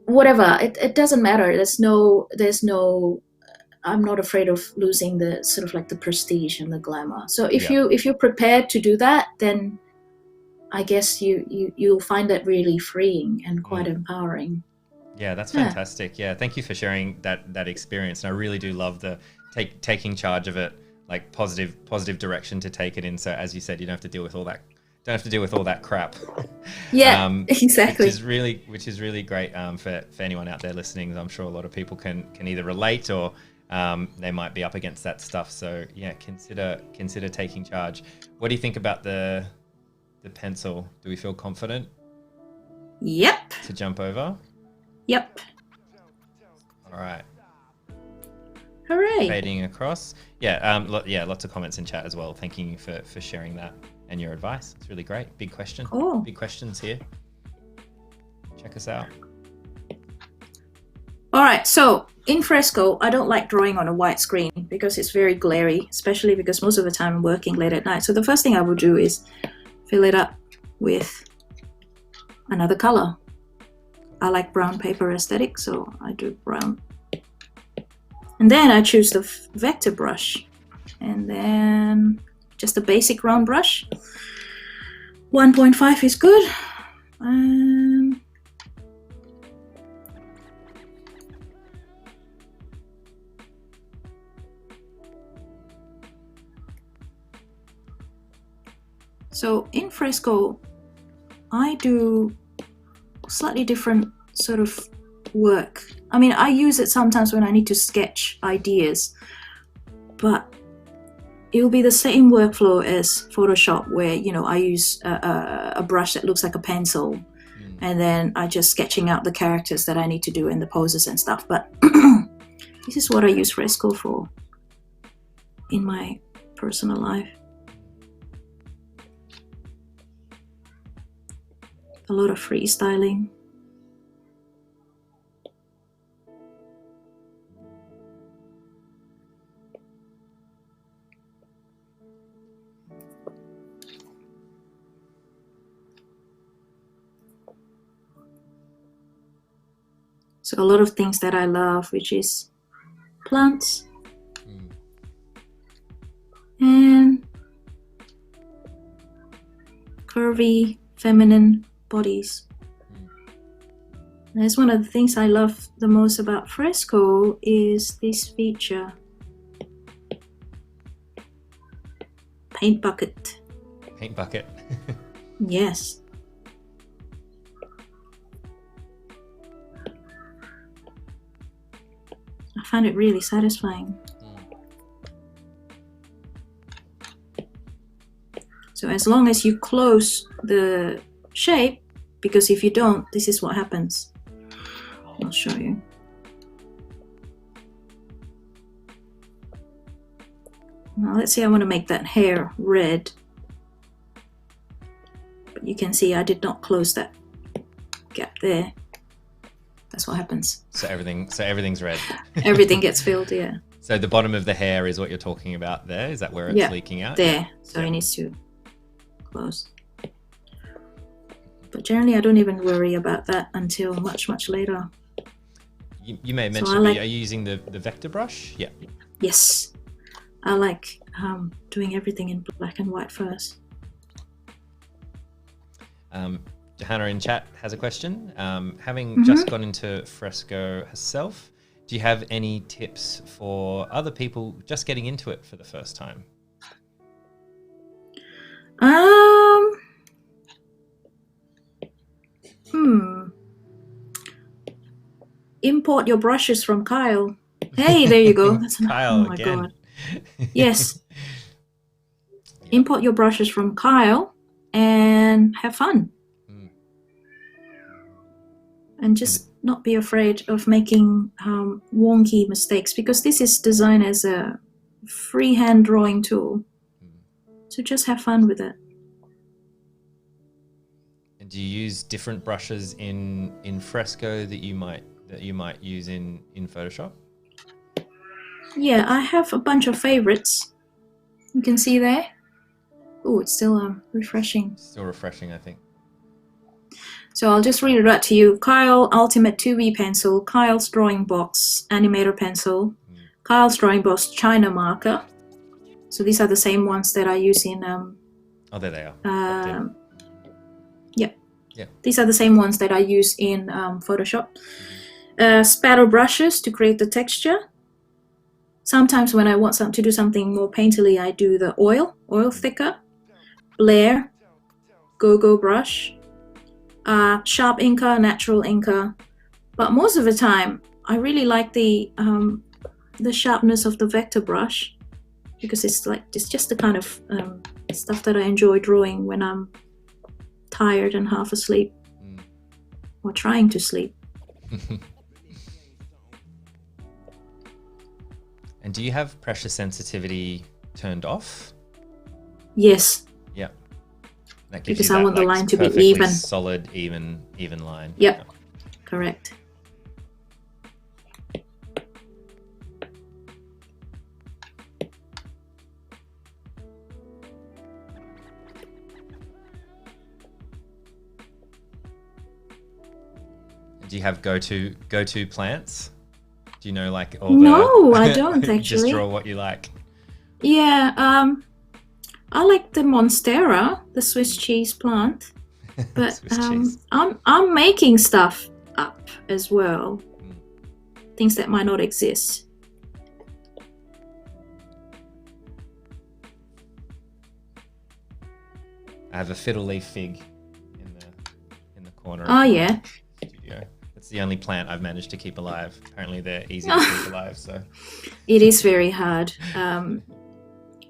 whatever. It doesn't matter. There's no I'm not afraid of losing the sort of like the prestige and the glamour. So if you're prepared to do that, then I guess you'll find that really freeing and quite empowering. Yeah, that's fantastic. Yeah, thank you for sharing that experience. And I really do love the taking charge of it, like positive direction to take it in. So as you said, you don't have to deal with all that crap. Yeah, exactly. Which is really great for anyone out there listening. I'm sure a lot of people can either relate or they might be up against that stuff. So yeah, consider taking charge. What do you think about the pencil? Do we feel confident? Yep. To jump over? Yep. All right. Hooray. Fading across. Yeah, lots of comments in chat as well. Thanking you for sharing that and your advice. It's really great. Big question. Cool. Big questions here. Check us out. All right, so in Fresco, I don't like drawing on a white screen because it's very glary, especially because most of the time I'm working late at night. So the first thing I would do is fill it up with another color. I like brown paper aesthetic, so I do brown. And then I choose the vector brush, and then just a basic round brush. 1.5 is good. So in Fresco, I do slightly different sort of work. I mean, I use it sometimes when I need to sketch ideas, but it'll be the same workflow as Photoshop, where, you know, I use a brush that looks like a pencil, and then I just sketching out the characters that I need to do and the poses and stuff. But this is what I use Fresco for in my personal life. A lot of freestyling. So a lot of things that I love, which is plants and curvy, feminine bodies. That's one of the things I love the most about Fresco is this feature. Paint bucket. Paint bucket. Yes. I find it really satisfying. So as long as you close the shape, because if you don't, this is what happens. I'll show you. Now let's say I want to make that hair red. But you can see I did not close that gap there. That's what happens. So everything's red. Everything gets filled, yeah. So the bottom of the hair is what you're talking about there? Is that where it's leaking out? There. So it needs to close. But generally I don't even worry about that until much, much later. You may have mentioned, are you using the vector brush? Yeah. Yes. I like doing everything in black and white first. Johanna in chat has a question. Having just gone into Fresco herself, do you have any tips for other people just getting into it for the first time? Import your brushes from Kyle. Hey, there you go. That's Kyle, oh my again. God. Yes. Import your brushes from Kyle and have fun. And just not be afraid of making wonky mistakes, because this is designed as a freehand drawing tool. So just have fun with it. And do you use different brushes in Fresco that you might use in Photoshop? Yeah, I have a bunch of favorites. You can see there. Oh, it's still refreshing. Still refreshing, I think. So I'll just read it out to you. Kyle Ultimate 2B Pencil, Kyle's Drawing Box Animator Pencil, Kyle's Drawing Box China Marker. So these are the same ones that I use in... oh, there they are. Yeah. These are the same ones that I use in Photoshop. Spatter brushes to create the texture. Sometimes when I want to do something more painterly, I do the oil thicker. Blair, Go-Go brush. Sharp inker, natural inker. But most of the time, I really like the sharpness of the vector brush, because it's just the kind of stuff that I enjoy drawing when I'm tired and half asleep, or trying to sleep. And do you have pressure sensitivity turned off? Yes. Yeah. That gives because you that, I want the like, line to be perfectly even. solid, even line. Yep. Yeah. Correct. Do you have go-to plants? Do you know, like, all No, I don't actually. Just draw what you like. Yeah, I like the Monstera, the Swiss cheese plant, but I'm making stuff up as well, things that might not exist. I have a fiddle leaf fig in the corner. Oh, of yeah. the studio. It's the only plant I've managed to keep alive. Apparently, they're easy to keep alive. So it is very hard.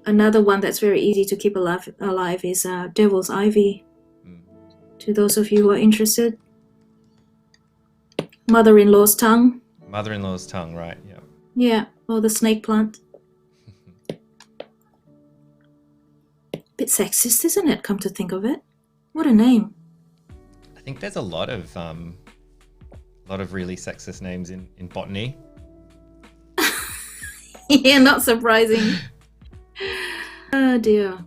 Another one that's very easy to keep alive is Devil's Ivy. To those of you who are interested. Mother-in-law's tongue. Mother-in-law's tongue, right? Yeah. Yeah, or the snake plant. Bit sexist, isn't it? Come to think of it, what a name. I think there's a lot of really sexist names in botany. Yeah, not surprising. Oh dear.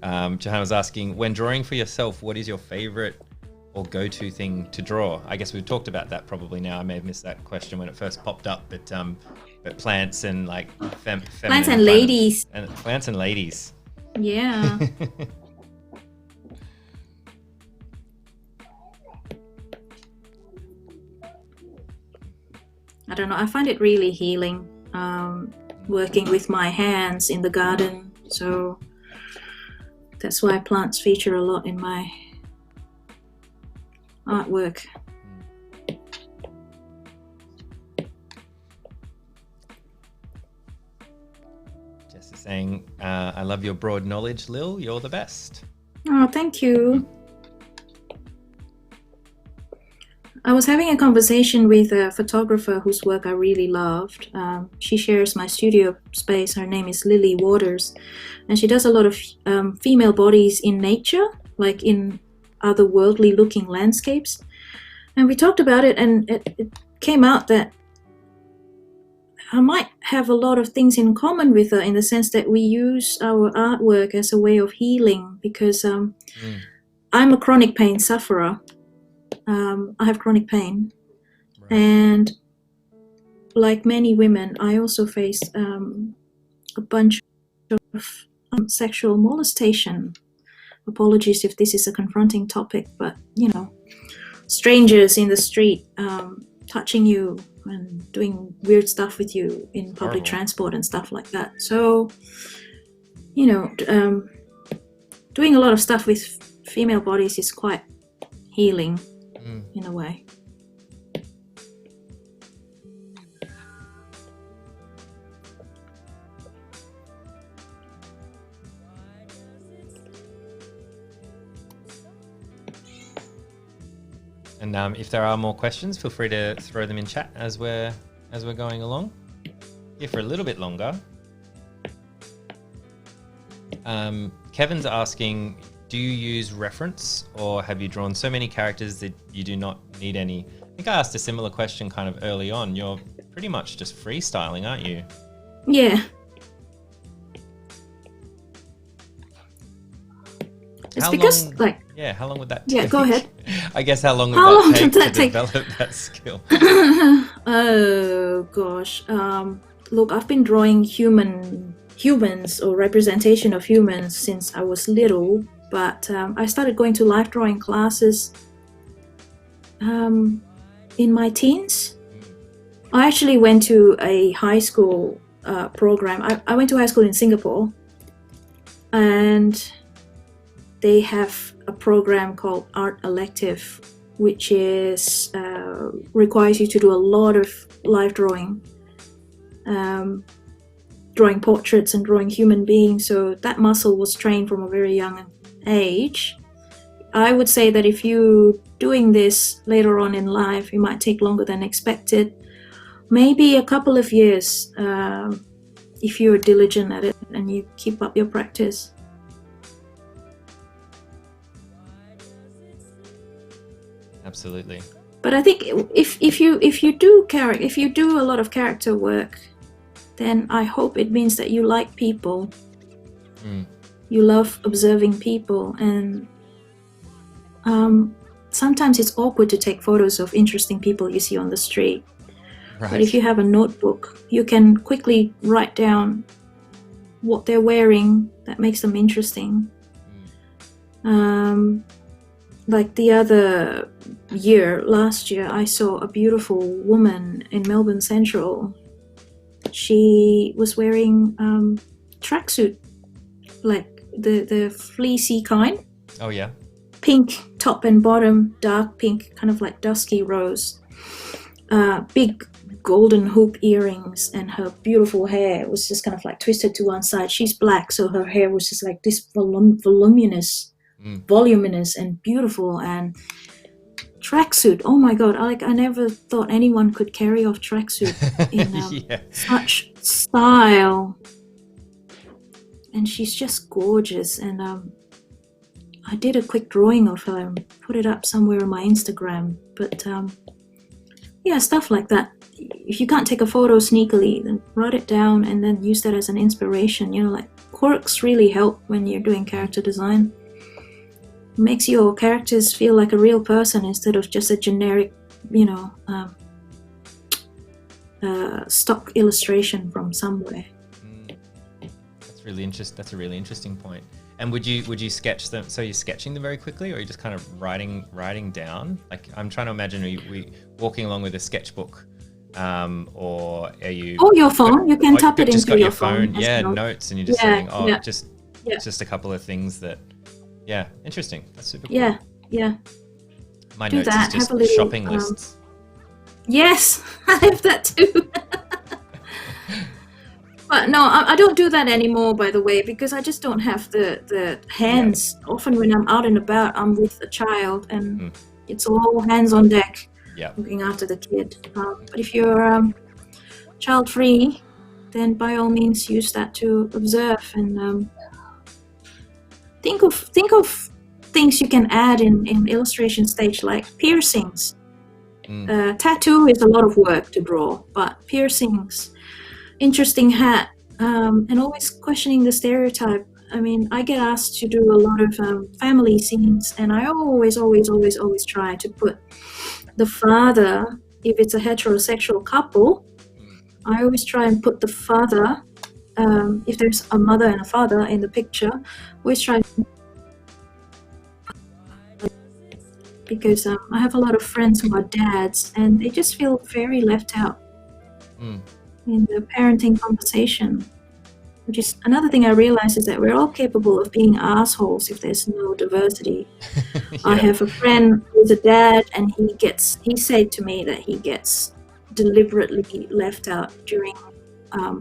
Johanna was asking, when drawing for yourself, what is your favorite or go-to thing to draw? I guess we've talked about that probably now. I may have missed that question when it first popped up, but plants and, like, plants and ladies. And plants and ladies. Yeah. I don't know. I find it really healing, working with my hands in the garden. So that's why plants feature a lot in my artwork. Jess is saying, I love your broad knowledge, Lil. You're the best. Oh, thank you. I was having a conversation with a photographer whose work I really loved. She shares my studio space. Her name is Lily Waters, and she does a lot of female bodies in nature, like in otherworldly looking landscapes. And we talked about it, and it came out that I might have a lot of things in common with her, in the sense that we use our artwork as a way of healing, because I'm a chronic pain sufferer. I have chronic pain, right. And like many women, I also faced a bunch of sexual molestation. Apologies if this is a confronting topic, but you know, strangers in the street touching you and doing weird stuff with you in public transport and stuff like that. So, you know, doing a lot of stuff with female bodies is quite healing. In a way. And if there are more questions, feel free to throw them in chat as we're going along. Here for a little bit longer. Kevin's asking, do you use reference, or have you drawn so many characters that you do not need any think I asked a similar question kind of early on. You're pretty much just freestyling, aren't you? Yeah. It's How because long, like yeah, how long would that take? yeah, go ahead. I guess how long would How long that take did that to take? develop that skill? Oh gosh. Look, I've been drawing humans or representation of humans since I was little, but I started going to life drawing classes in my teens. I actually went to a high school program. I went to high school in Singapore, and they have a program called Art Elective, which is requires you to do a lot of live drawing, drawing portraits and drawing human beings. So that muscle was trained from a very young age. I would say that if you're doing this later on in life, it might take longer than expected. Maybe a couple of years if you're diligent at it and you keep up your practice. Absolutely. But I think if you do a lot of character work, then I hope it means that you like people. You love observing people, and sometimes it's awkward to take photos of interesting people you see on the street. Right. But if you have a notebook, you can quickly write down what they're wearing that makes them interesting. Like the other year, last year, I saw a beautiful woman in Melbourne Central. She was wearing tracksuit, like the fleecy kind. Oh yeah. Pink top and bottom, dark pink, kind of like dusky rose. Big golden hoop earrings, and her beautiful hair was just kind of like twisted to one side. She's black, so her hair was just like this voluminous and beautiful. And tracksuit, oh my god, I never thought anyone could carry off tracksuit in such style. And she's just gorgeous. And I did a quick drawing of her and put it up somewhere on my Instagram. But yeah, stuff like that. If you can't take a photo sneakily, then write it down and then use that as an inspiration. Like quirks really help when you're doing character design. It makes your characters feel like a real person instead of just a generic, stock illustration from somewhere. That's really interesting. That's a really interesting point. And would you sketch them? So you're sketching them very quickly, or are you just kind of writing down? Like I'm trying to imagine, are you walking along with a sketchbook, or are you? Or your phone. You can tap it into your phone. Yeah, notes, and you're just saying, just a couple of things that. Yeah, interesting. That's super cool. Yeah. My notes is just shopping lists. Yes, I have that too. But no, I don't do that anymore, by the way, because I just don't have the hands. Yeah. Often when I'm out and about, I'm with a child, and it's all hands on deck, looking after the kid. But if you're child-free, then by all means use that to observe and think of things you can add in illustration stage, like piercings. Tattoo is a lot of work to draw, but piercings. Interesting hat, and always questioning the stereotype. I mean, I get asked to do a lot of family scenes, and I always try to put the father, if it's a heterosexual couple, I always try and put the father, if there's a mother and a father in the picture, always try, because I have a lot of friends who are dads, and they just feel very left out in the parenting conversation, which is another thing I realize, is that we're all capable of being assholes if there's no diversity. I have a friend who's a dad, and he said to me that he gets deliberately left out during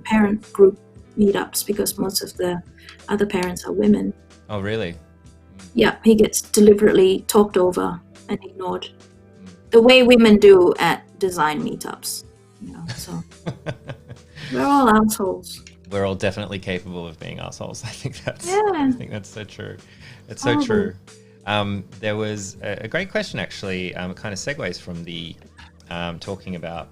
parent group meetups because most of the other parents are women. Oh, really? Yeah, he gets deliberately talked over and ignored, the way women do at design meetups. So we're all assholes. We're all definitely capable of being assholes. I think that's so true. It's so true. There was a great question, actually. It kind of segues from the talking about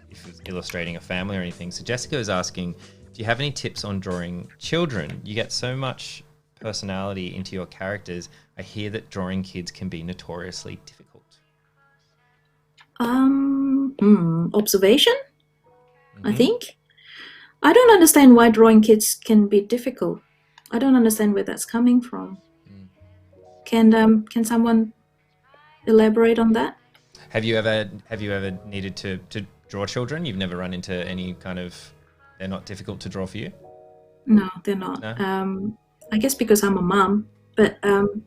if it's illustrating a family or anything. So Jessica is asking, do you have any tips on drawing children? You get so much personality into your characters. I hear that drawing kids can be notoriously difficult. Observation, I think. I don't understand why drawing kids can be difficult. I don't understand where that's coming from. Can someone elaborate on that? Have you ever needed to draw children? You've never run into any kind of, they're not difficult to draw for you? No, they're not. No? I guess because I'm a mum, but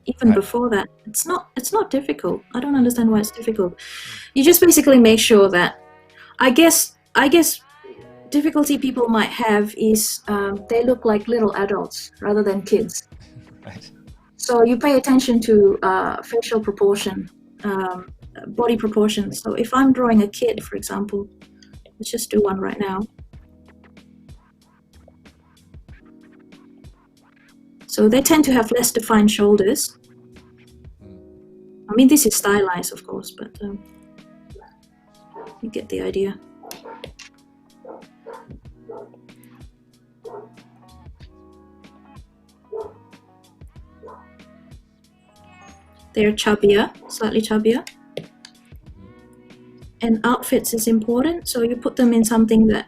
even before that, it's not difficult. I don't understand why it's difficult. You just basically make sure that, I guess difficulty people might have is they look like little adults rather than kids. Right. So you pay attention to facial proportion, body proportion. So if I'm drawing a kid, for example, let's just do one right now. So they tend to have less defined shoulders. I mean, this is stylized, of course, but you get the idea. They're chubbier, slightly chubbier. And outfits is important, so you put them in something that,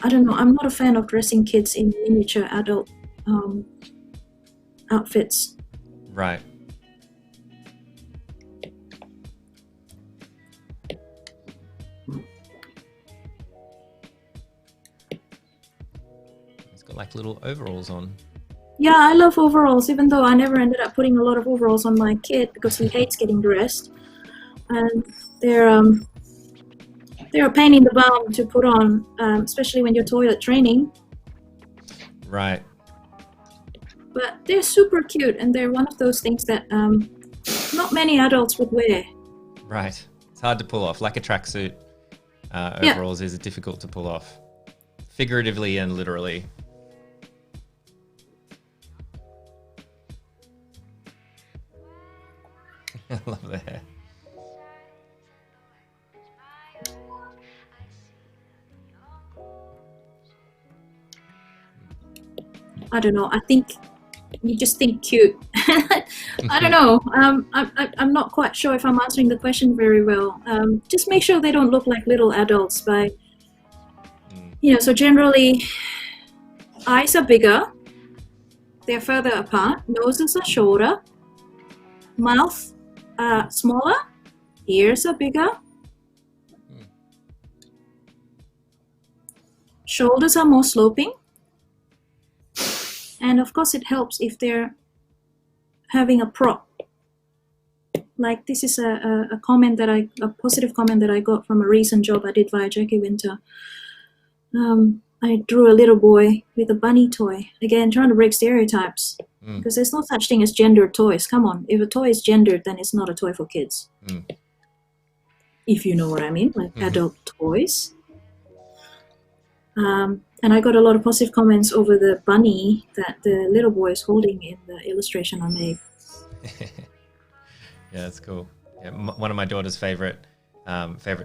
I don't know, I'm not a fan of dressing kids in miniature adult outfits. Right. It's got like little overalls on. Yeah, I love overalls, even though I never ended up putting a lot of overalls on my kid because he hates getting dressed. And they're a pain in the bum to put on, especially when you're toilet training. Right. But they're super cute, and they're one of those things that not many adults would wear. Right. It's hard to pull off. Like a tracksuit, overalls is difficult to pull off, figuratively and literally. I love the hair. I don't know. I think you just think cute. I don't know. I'm not quite sure if I'm answering the question very well. Just make sure they don't look like little adults by, so generally eyes are bigger, they're further apart, noses are shorter, mouth smaller, ears are bigger, shoulders are more sloping. And of course it helps if they're having a prop. Like this is a positive comment that I got from a recent job I did via Jackie Winter. I drew a little boy with a bunny toy. Again, trying to break stereotypes. Because there's no such thing as gendered toys. Come on, if a toy is gendered, then it's not a toy for kids. If you know what I mean, like adult toys. And I got a lot of positive comments over the bunny that the little boy is holding in the illustration I made. Yeah, that's cool. Yeah, one of my daughter's favorite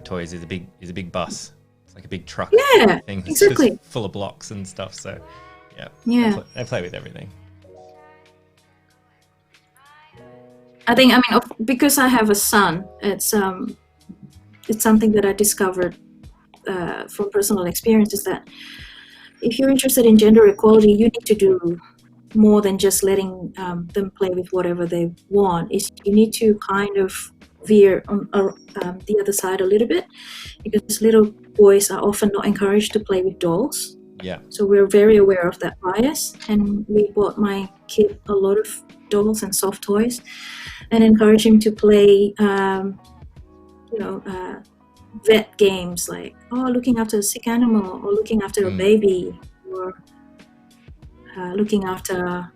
toys is a big bus. It's like a big truck. Yeah, thing that's exactly. Just full of blocks and stuff. So, yeah, they play with everything. I think, because I have a son, it's something that I discovered from personal experiences that if you're interested in gender equality, you need to do more than just letting them play with whatever they want. You need to kind of veer on the other side a little bit, because little boys are often not encouraged to play with dolls. Yeah. So we're very aware of that bias, and we bought my kid a lot of dolls and soft toys and encourage him to play vet games like looking after a sick animal, or looking after a baby, or looking after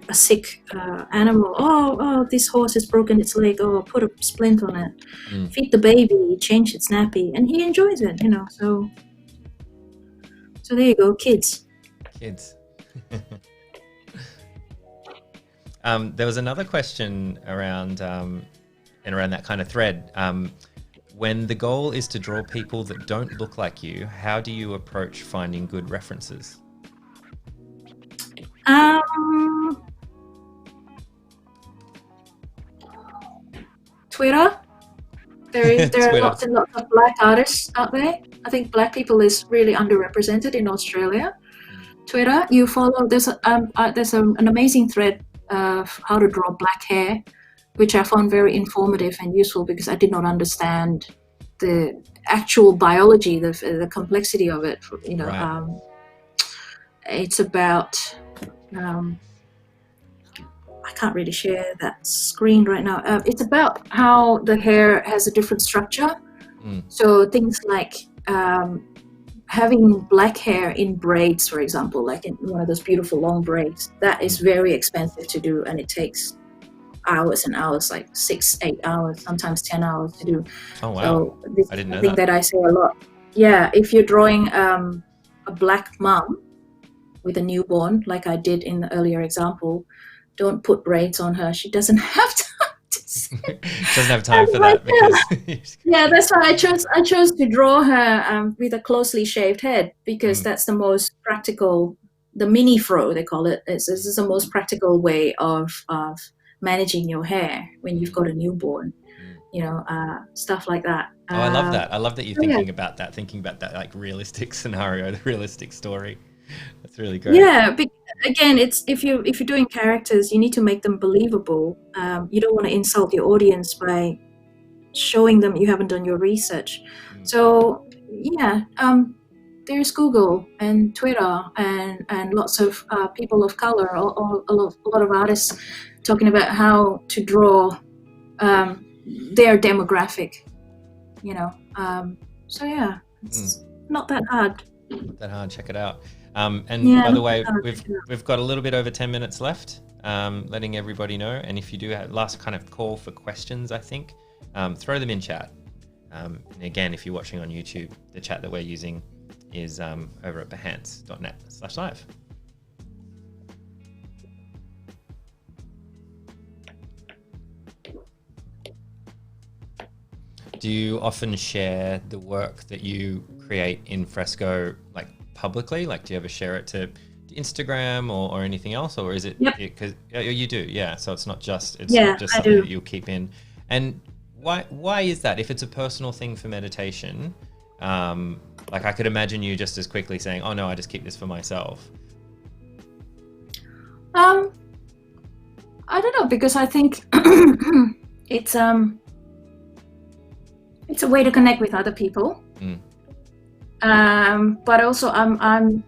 a sick animal. Oh, this horse has broken its leg. Oh, put a splint on it. Feed the baby, change its nappy, and he enjoys it. So there you go, kids. There was another question around that kind of thread. When the goal is to draw people that don't look like you, how do you approach finding good references? Twitter. There are Twitter. lots and lots of black artists out there. I think black people is really underrepresented in Australia. Twitter, you follow, there's an amazing thread of how to draw black hair, which I found very informative and useful because I did not understand the actual biology, the complexity of it. Right. It's about I can't really share that screen right now. It's about how the hair has a different structure. So things like having black hair in braids, for example, like in one of those beautiful long braids, that is very expensive to do, and it takes hours and hours, like 6-8 hours, sometimes 10 hours to do. Oh wow! So this I didn't is know something that. that I say a lot. Yeah, if you're drawing a black mum with a newborn, like I did in the earlier example, don't put braids on her. She doesn't have time to Doesn't have time for that because yeah, that's why I chose to draw her with a closely shaved head, because that's the most practical, the mini fro they call it. This is the most practical way of managing your hair when you've got a newborn, stuff like that. Oh, I love that. I love that you're thinking yeah. about that like realistic scenario, the realistic story. That's really great. Yeah, again, it's if you're doing characters, you need to make them believable. You don't want to insult your audience by showing them you haven't done your research. So yeah, there's Google and Twitter and lots of people of color, or a lot of artists talking about how to draw their demographic. So yeah, it's not that hard. Not that hard. Check it out. And Yeah, by the way, we've got a little bit over 10 minutes left, letting everybody know. And if you do have last kind of call for questions, I think, throw them in chat. And again, if you're watching on YouTube, the chat that we're using is over at behance.net/live. Do you often share the work that you create in Fresco, like publicly? Like, do you ever share it to Instagram or anything else, or is it? Because you do, yeah. So it's not just not just something that you'll keep in. And why is that? If it's a personal thing for meditation, like I could imagine you just as quickly saying, "Oh no, I just keep this for myself." I don't know, because I think it's a way to connect with other people. But also I'm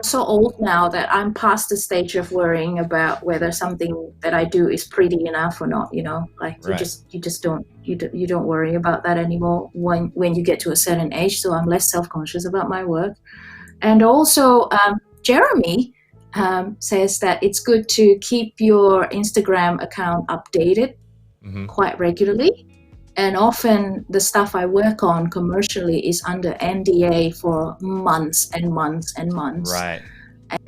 so old now that I'm past the stage of worrying about whether something that I do is pretty enough or not. Like you just don't worry about that anymore when you get to a certain age. So I'm less self-conscious about my work. And also Jeremy says that it's good to keep your Instagram account updated quite regularly. And often the stuff I work on commercially is under NDA for months and months and months. Right.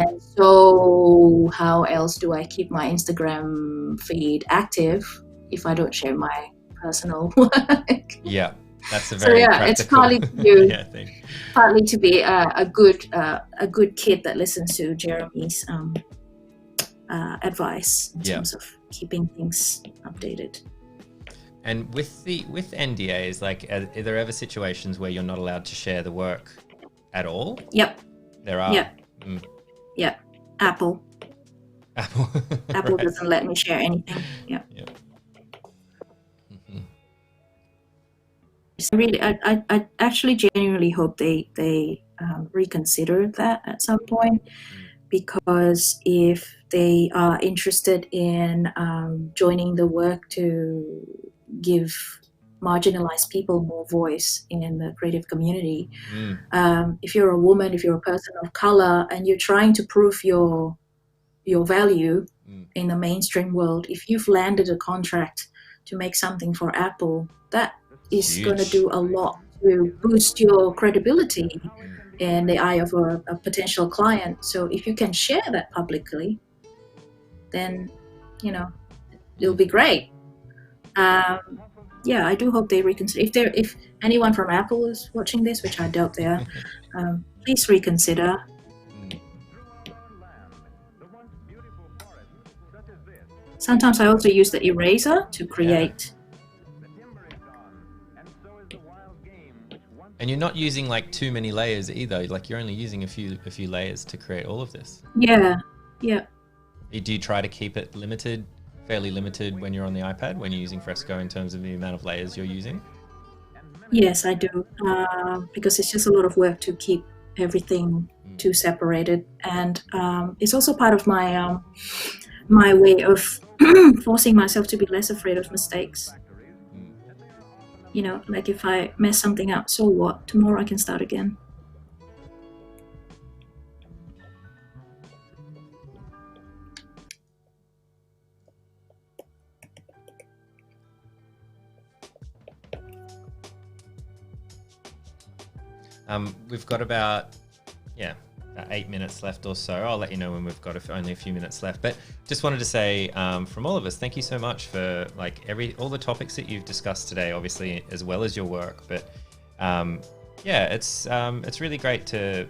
And so how else do I keep my Instagram feed active if I don't share my personal work? Yeah, that's a very practical. It's partly to partly to be a good kid that listens to Jeremy's advice in terms of keeping things updated. And with NDAs, like, are there ever situations where you're not allowed to share the work at all? Yep. There are. Yep. Yep. Apple Right. doesn't let me share anything. Yep. Really, I actually genuinely hope they reconsider that at some point, because if they are interested in joining the work to give marginalized people more voice in the creative community, if you're a woman, if you're a person of color, and you're trying to prove your value in the mainstream world, if you've landed a contract to make something for Apple, that is going to do a lot to boost your credibility in the eye of a potential client. So if you can share that publicly, then it'll be great. yeah, I do hope they reconsider. If anyone from Apple is watching this, which I doubt they are, please reconsider. Sometimes I also use the eraser to create. And you're not using like too many layers either. Like you're only using a few layers to create all of this. Yeah, yeah. Do you try to keep it limited, fairly limited when you're on the iPad, when you're using Fresco in terms of the amount of layers you're using? Yes, I do, because it's just a lot of work to keep everything too separated, and it's also part of my my way of forcing myself to be less afraid of mistakes. You know, like if I mess something up, so what? Tomorrow I can start again. We've got about 8 minutes left or so. I'll let you know when we've got only a few minutes left. But just wanted to say, from all of us, thank you so much for like all the topics that you've discussed today, obviously, as well as your work. But it's really great to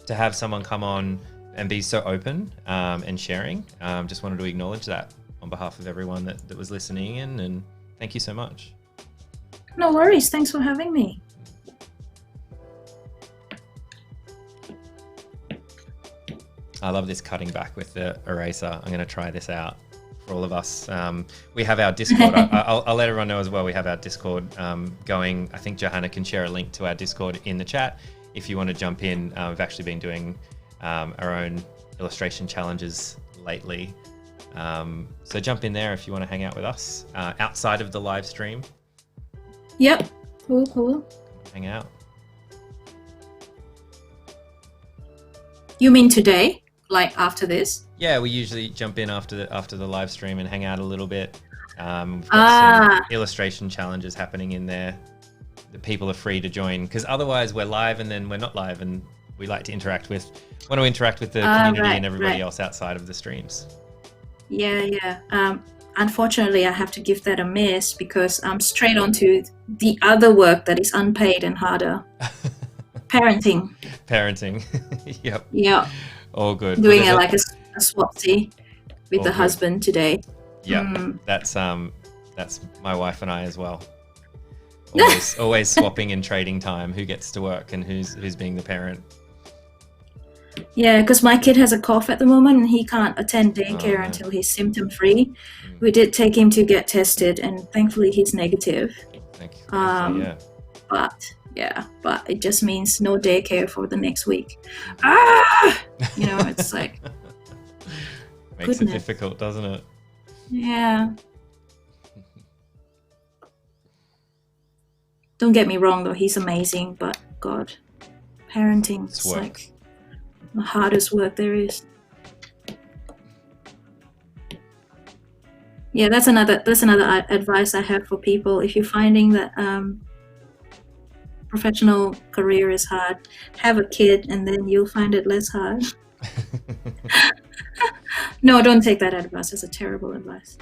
have someone come on and be so open and sharing. Just wanted to acknowledge that on behalf of everyone that was listening in, and thank you so much. No worries. Thanks for having me. I love this cutting back with the eraser. I'm going to try this out for all of us. We have our Discord. I'll let everyone know as well. We have our Discord going. I think Johanna can share a link to our Discord in the chat if you want to jump in. We've actually been doing our own illustration challenges lately. So jump in there if you want to hang out with us outside of the live stream. Yep. Cool. Hang out. You mean today? Like after this? Yeah, we usually jump in after the live stream and hang out a little bit. We've got some illustration challenges happening in there. The people are free to join because otherwise we're live and then we're not live, and we like to interact with the community and everybody else outside of the streams. Yeah. Unfortunately, I have to give that a miss because I'm straight onto the other work that is unpaid and harder. Parenting. Yep. Yeah. All good. Doing like a swapsy with all the good. Husband today. Yeah. That's my wife and I as well. Always swapping and trading time. Who gets to work and who's being the parent. Yeah, because my kid has a cough at the moment and he can't attend daycare until he's symptom-free. We did take him to get tested and thankfully he's negative. Thank you. But it just means no daycare for the next week. It's like makes it difficult, doesn't it? Yeah. Don't get me wrong though, he's amazing, but God, parenting is like the hardest work there is. Yeah, that's another advice I have for people. If you're finding that professional career is hard, have a kid and then you'll find it less hard. No, don't take that advice. It's a terrible advice.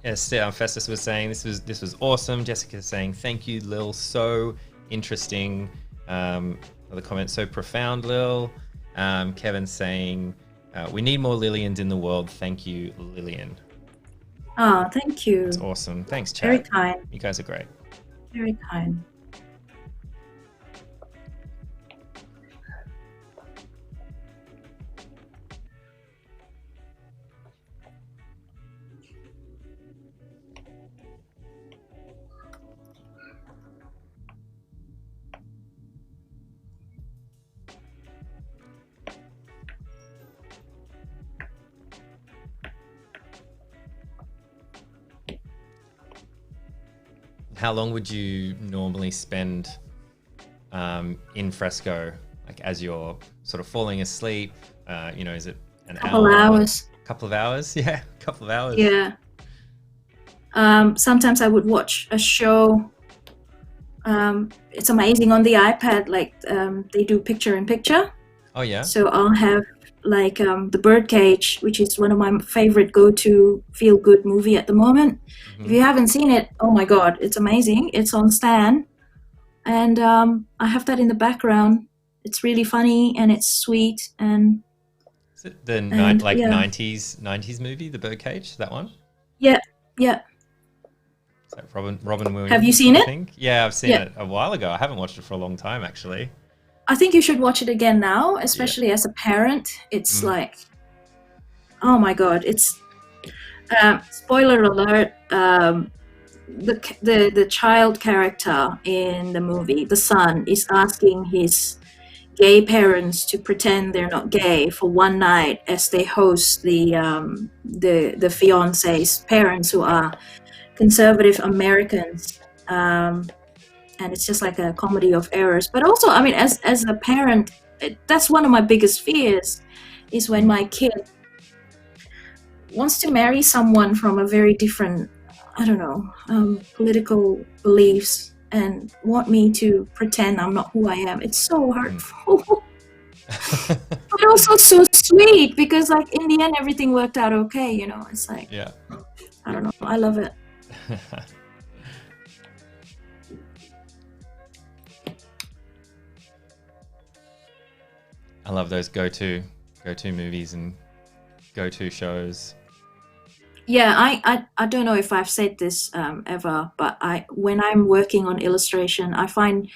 Yes, Festus was saying this was awesome. Jessica saying thank you, Lil. So interesting. The comment so profound, Lil. Kevin saying we need more Lilians in the world. Thank you, Lilian. Oh, thank you. That's awesome. Thanks, chat. Very kind. You guys are great. Very kind. How long would you normally spend in Fresco, like as you're sort of falling asleep? Is it an couple hours? Couple of hours? Yeah, a couple of hours. Yeah. Sometimes I would watch a show. It's amazing on the iPad. Like they do picture in picture. Oh yeah. So I'll have like The Birdcage, which is one of my favorite go-to feel-good movie at the moment. If you haven't seen it, oh my god, it's amazing. It's on Stan, and I have that in the background. It's really funny and it's sweet, and Is it the like yeah, 90s movie, The Birdcage? That one? yeah, yeah. Is that Robin Have you Williams, seen I it? think? Yeah, I've seen Yeah. it a while ago. I haven't watched it for a long time, actually. I think you should watch it again now, Yeah. especially as a parent. It's Mm. like, oh my god, it's spoiler alert. The child character in the movie, the son, is asking his gay parents to pretend they're not gay for one night as they host the fiance's parents, who are conservative Americans. And it's just like a comedy of errors. But also, I mean, as a parent, that's one of my biggest fears, is when my kid wants to marry someone from a very different, I don't know, political beliefs, and want me to pretend I'm not who I am. It's so hurtful. But also so sweet, because like in the end everything worked out okay, you know. It's like, Yeah. I don't know, I love it. I love those go-to movies and go-to shows. Yeah, I don't know if I've said this ever, but when I'm working on illustration, I find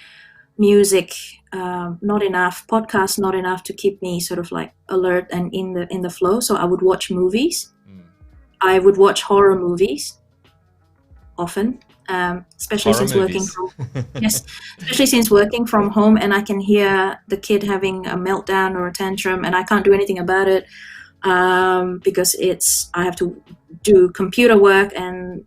music not enough, podcasts not enough to keep me sort of like alert and in the flow. So I would watch movies. I would watch horror movies often, especially Horror since movies. especially since working from home, and I can hear the kid having a meltdown or a tantrum, and I can't do anything about it because I have to do computer work, and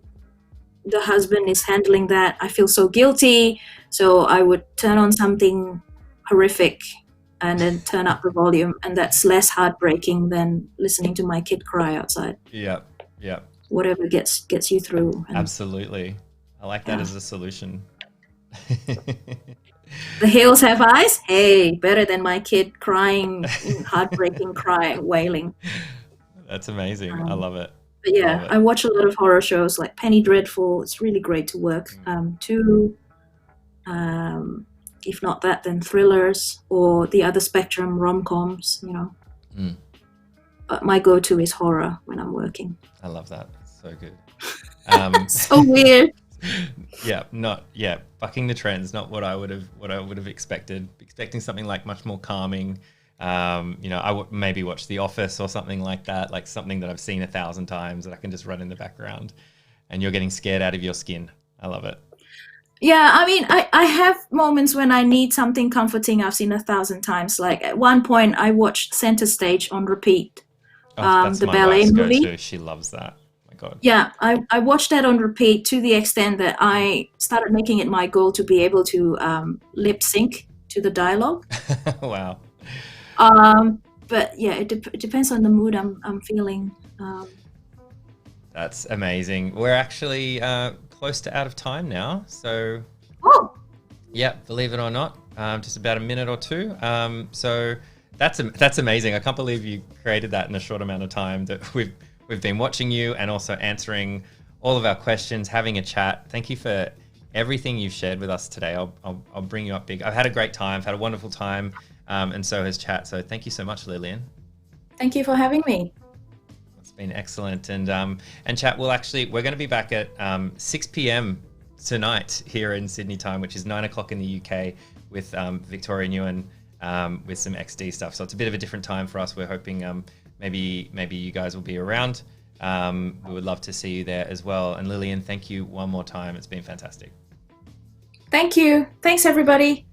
the husband is handling that. I feel so guilty, so I would turn on something horrific and then turn up the volume, and that's less heartbreaking than listening to my kid cry outside. Yeah. Yeah. Whatever gets you through. And, Absolutely. I like that yeah. as a solution. The hills have eyes. Hey, better than my kid crying, heartbreaking cry, wailing. That's amazing. I love it. But yeah, I watch a lot of horror shows like Penny Dreadful. It's really great to work to. If not that, then thrillers or the other spectrum, rom-coms, you know. But my go-to is horror when I'm working. I love that. It's so good. So weird. Bucking the trends, not what I would have expected. Expecting something like much more calming. I would maybe watch The Office or something like that, like something that I've seen 1,000 times that I can just run in the background, and you're getting scared out of your skin. I love it. Yeah, I mean, I have moments when I need something comforting I've seen 1,000 times. Like at one point, I watched Center Stage on repeat. That's The my ballet wife's movie. go-to. She loves that. My God. Yeah, I watched that on repeat to the extent that I started making it my goal to be able to lip sync to the dialogue. Wow. But yeah, it depends on the mood I'm feeling. That's amazing. We're actually close to out of time now. So, yeah, believe it or not, just about a minute or two. So that's amazing. I can't believe you created that in a short amount of time. That we've been watching you and also answering all of our questions, having a chat. Thank you for everything you've shared with us today. I'll bring you up big. I've had a great time. I've had a wonderful time, and so has chat. So thank you so much, Lilian. Thank you for having me. It's been excellent. And chat, we're going to be back at 6 p.m. tonight here in Sydney time, which is 9 o'clock in the UK, with Victoria Newen with some XD stuff. So it's a bit of a different time for us. We're hoping maybe you guys will be around. We would love to see you there as well. And Lilian, thank you one more time. It's been fantastic. Thank you. Thanks, everybody.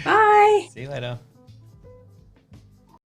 Bye. See you later.